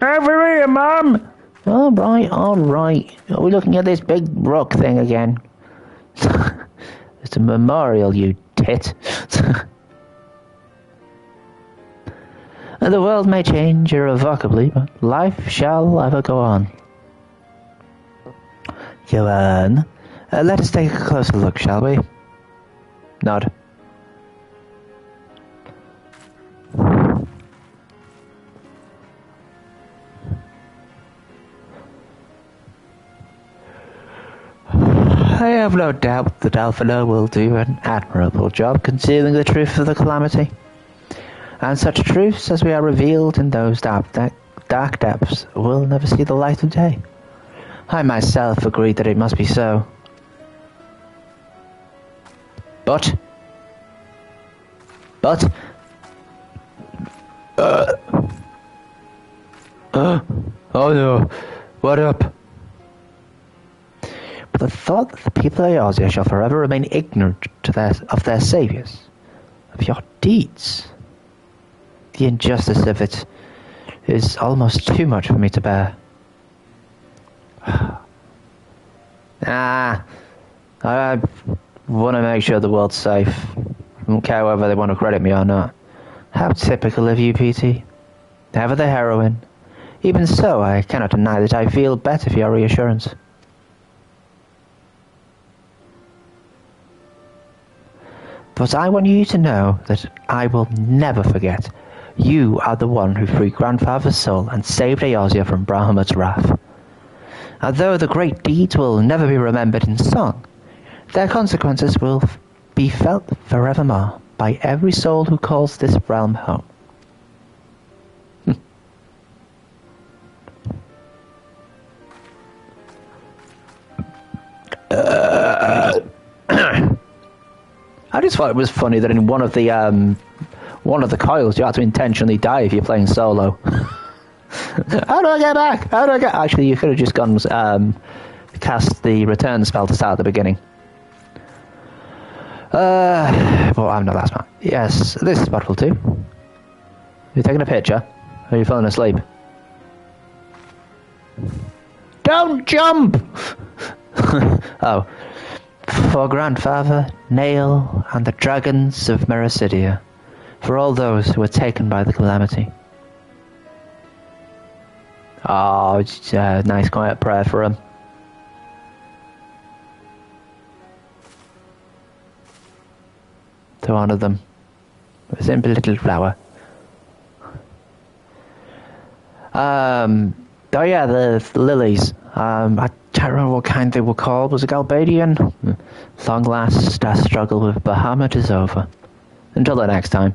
Over here, Mum! Alright. Are we looking at this big rock thing again? It's a memorial, you tit. The world may change irrevocably, but life shall ever go on. Joanne, let us take a closer look, shall we? Nod. I have no doubt that Alphino will do an admirable job concealing the truth of the calamity. And such truths as we are revealed in those dark depths will never see the light of day. I myself agree that it must be so. But... oh no, what up? But the thought that the people of Eorzea shall forever remain ignorant of their saviors, of your deeds, the injustice of it, is almost too much for me to bear. I want to make sure the world's safe. I don't care whether they want to credit me or not. How typical of you, PT. Ever the heroine. Even so, I cannot deny that I feel better for your reassurance. But I want you to know that I will never forget. You are the one who freed Grandfather's soul and saved Eorzea from Bahamut's wrath. Although the great deeds will never be remembered in song, their consequences will be felt forevermore by every soul who calls this realm home. I just thought it was funny that in one of the coils you had to intentionally die if you're playing solo. How do I get back? How do I get... Actually, you could have just gone cast the return spell to start at the beginning. Well, I'm not that smart. Yes, this spot will do. You're taking a picture? Or are you falling asleep? Don't jump! Oh. For Grandfather, Nail, and the dragons of Mericidia. For all those who were taken by the calamity. Oh, it's a nice quiet prayer for him. To honour them. A simple little flower. Oh yeah, the lilies. I can't remember what kind they were called. Was it Galbadian? Long last, our struggle with Bahamut is over. Until the next time.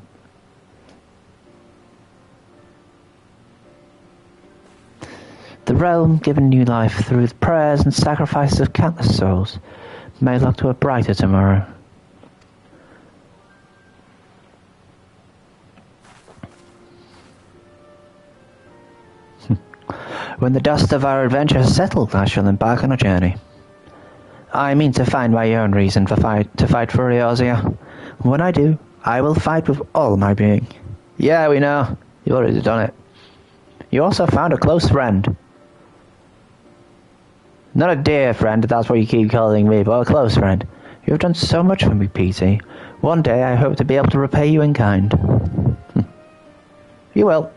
The realm, given new life through the prayers and sacrifices of countless souls, may look to a brighter tomorrow. When the dust of our adventure has settled, I shall embark on a journey. I mean to find my own reason to fight for Eorzea. When I do, I will fight with all my being. Yeah, we know. You've already done it. You also found a close friend. Not a dear friend, that's what you keep calling me, but a close friend. You have done so much for me, PT. One day I hope to be able to repay you in kind. You will.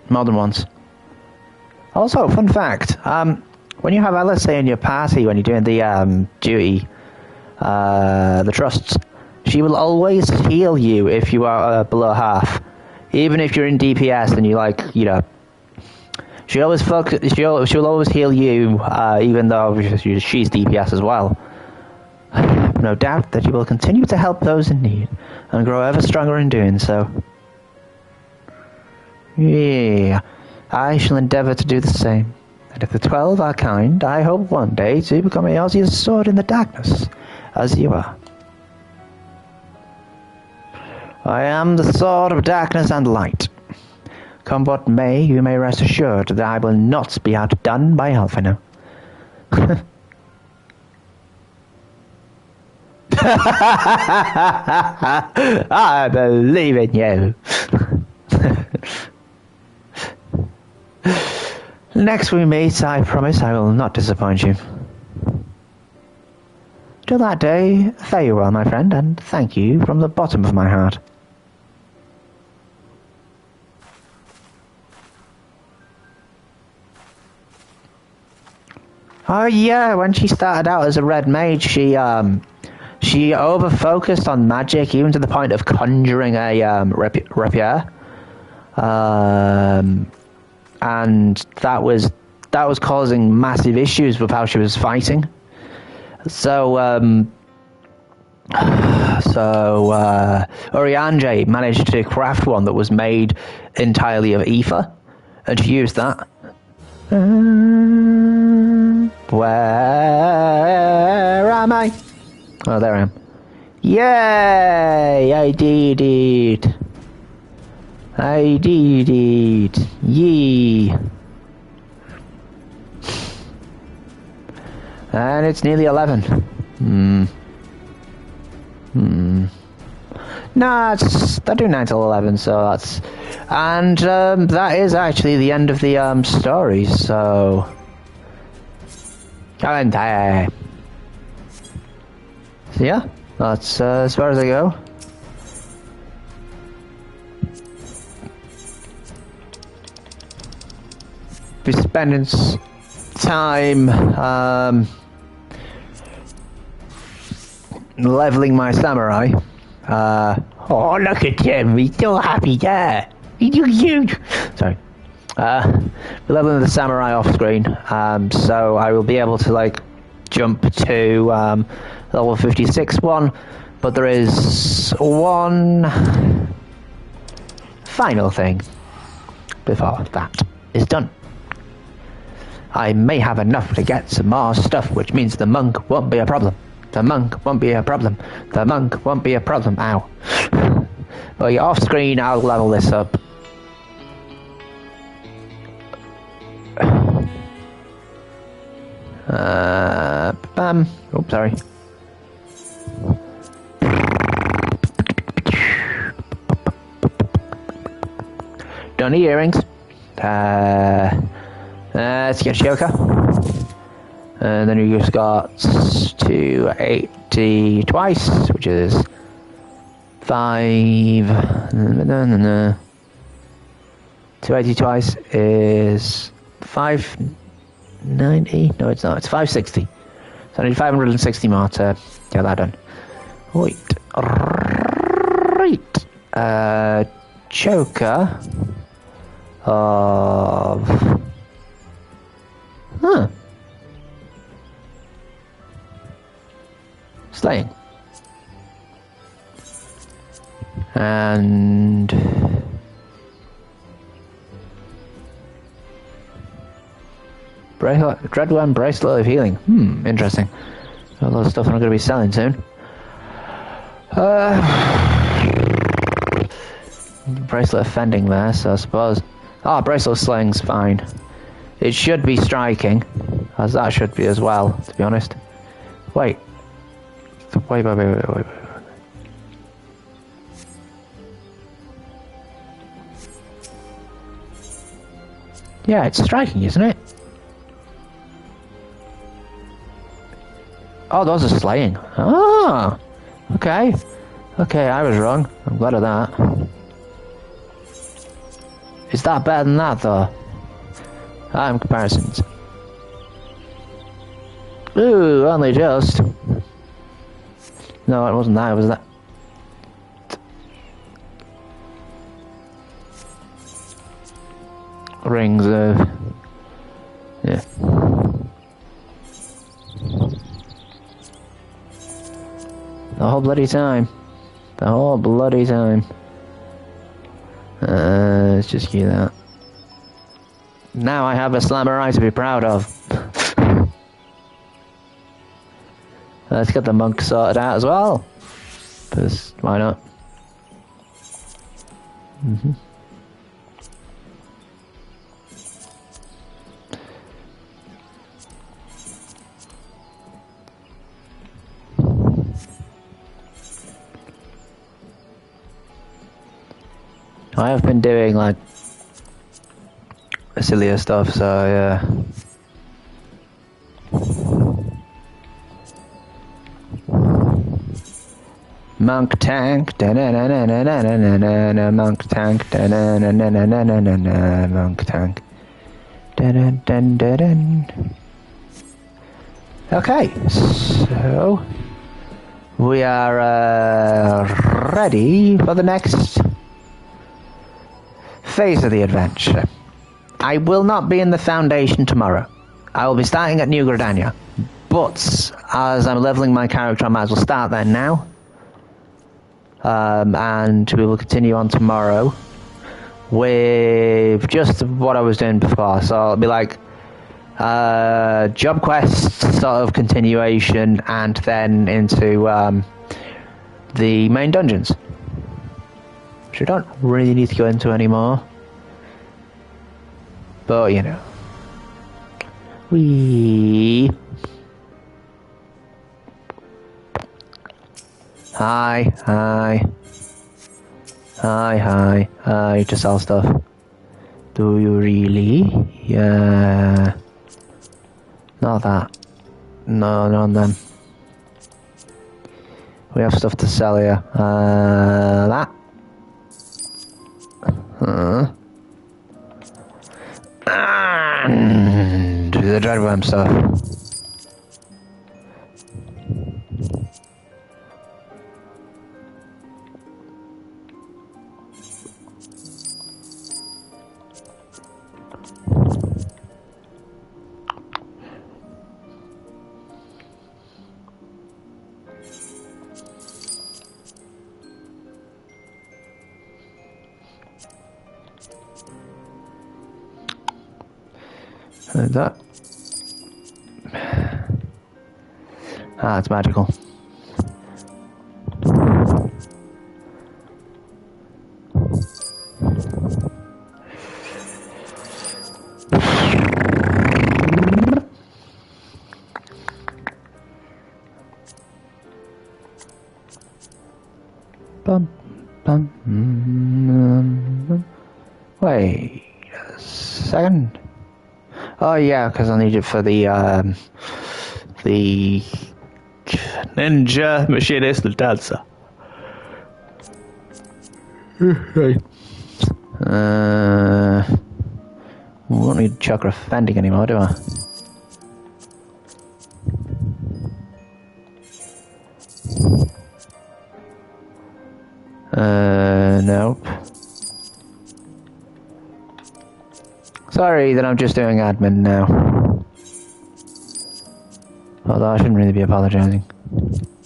More than once. Also, fun fact, when you have Alisaie in your party, when you're doing the duty, the trusts, she will always heal you if you are below half. Even if you're in DPS and you she'll always heal you, even though she's DPS as well. No doubt that you will continue to help those in need, and grow ever stronger in doing so. Yeah. I shall endeavour to do the same, and if the 12 are kind, I hope one day to become Eorzea's sword in the darkness, as you are. I am the sword of darkness and light. Come what may, you may rest assured that I will not be outdone by Alphino. I believe in you. Next we meet, I promise I will not disappoint you. Till that day, fare you well, my friend, and thank you from the bottom of my heart. Oh yeah, when she started out as a red mage, she over-focused on magic, even to the point of conjuring a rapier. And that was causing massive issues with how she was fighting. So Oriange managed to craft one that was made entirely of ether, and she used that. Where am I? Oh, there I am. Yay! I did it. I did it. Yee. And it's nearly 11. Nah, they're doing 9 till 11, so that's... And that is actually the end of the story, so... So yeah, that's as far as I go. Be spending time leveling my samurai. Oh, look at him, he's so happy there. He's so cute. Sorry. Leveling the samurai off screen, so I will be able to like jump to level 56 one, but there is one final thing before that is done. I may have enough to get some more stuff, which means the monk won't be a problem. The monk won't be a problem. The monk won't be a problem. Ow. Well, you're off screen, I'll level this up. Bam. Oops, sorry. Don't need earrings. Let's get Shoka. And then you just got 280 twice, which is 5. 280 twice is 590. No, it's not. It's 560. So I need 560 more to get that done. Wait. Right. Choker of... Huh. Slaying. And... Dreadworm Bracelet of Healing. Interesting. A lot of stuff I'm going to be selling soon. Bracelet of Fending there, so I suppose... Bracelet of Slaying's fine. It should be striking, as that should be as well, to be honest. Wait. Wait. Yeah, it's striking, isn't it? Oh, those are slaying. Ah! Okay. Okay, I was wrong. I'm glad of that. Is that better than that, though? Comparisons. Ooh, only just. No, it wasn't that, it was that. Rings of... Yeah. The whole bloody time. The whole bloody time. Let's just do that. Now I have a samurai to be proud of. Let's get the monk sorted out as well. Because why not? I have been doing like sillier stuff, so yeah. Monk tank, da na na na na na na na na. Monk tank, da na na na na na na na na. Monk tank, da da da da da. Okay, so we are ready for the next phase of the adventure. I will not be in the Foundation tomorrow. I will be starting at New Gridania, but as I'm leveling my character, I might as well start there now. And we will continue on tomorrow with just what I was doing before. So it'll be like job quest sort of continuation, and then into the main dungeons, which I don't really need to go into anymore. But you know, Hi. Hi, to sell stuff. Do you really? Yeah. Not that. No, not them. We have stuff to sell here. That. And the dreadworm stuff. That. Ah, it's magical. Wait a second. Oh yeah, because I need it for the ninja machinist and dancer. Right. Won't need chakra fending anymore, do I? Nope. Sorry that I'm just doing admin now. Although I shouldn't really be apologising.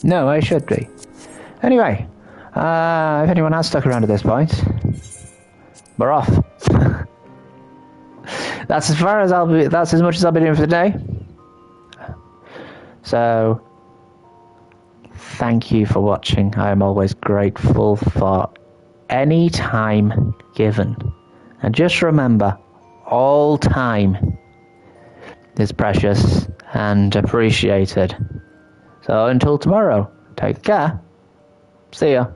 No, I should be. Anyway, if anyone has stuck around at this point, we're off. That's as far as I'll be. That's as much as I'll be doing for the day. So, thank you for watching. I am always grateful for any time given, and just remember, all time is precious and appreciated. So until tomorrow, take care. See ya.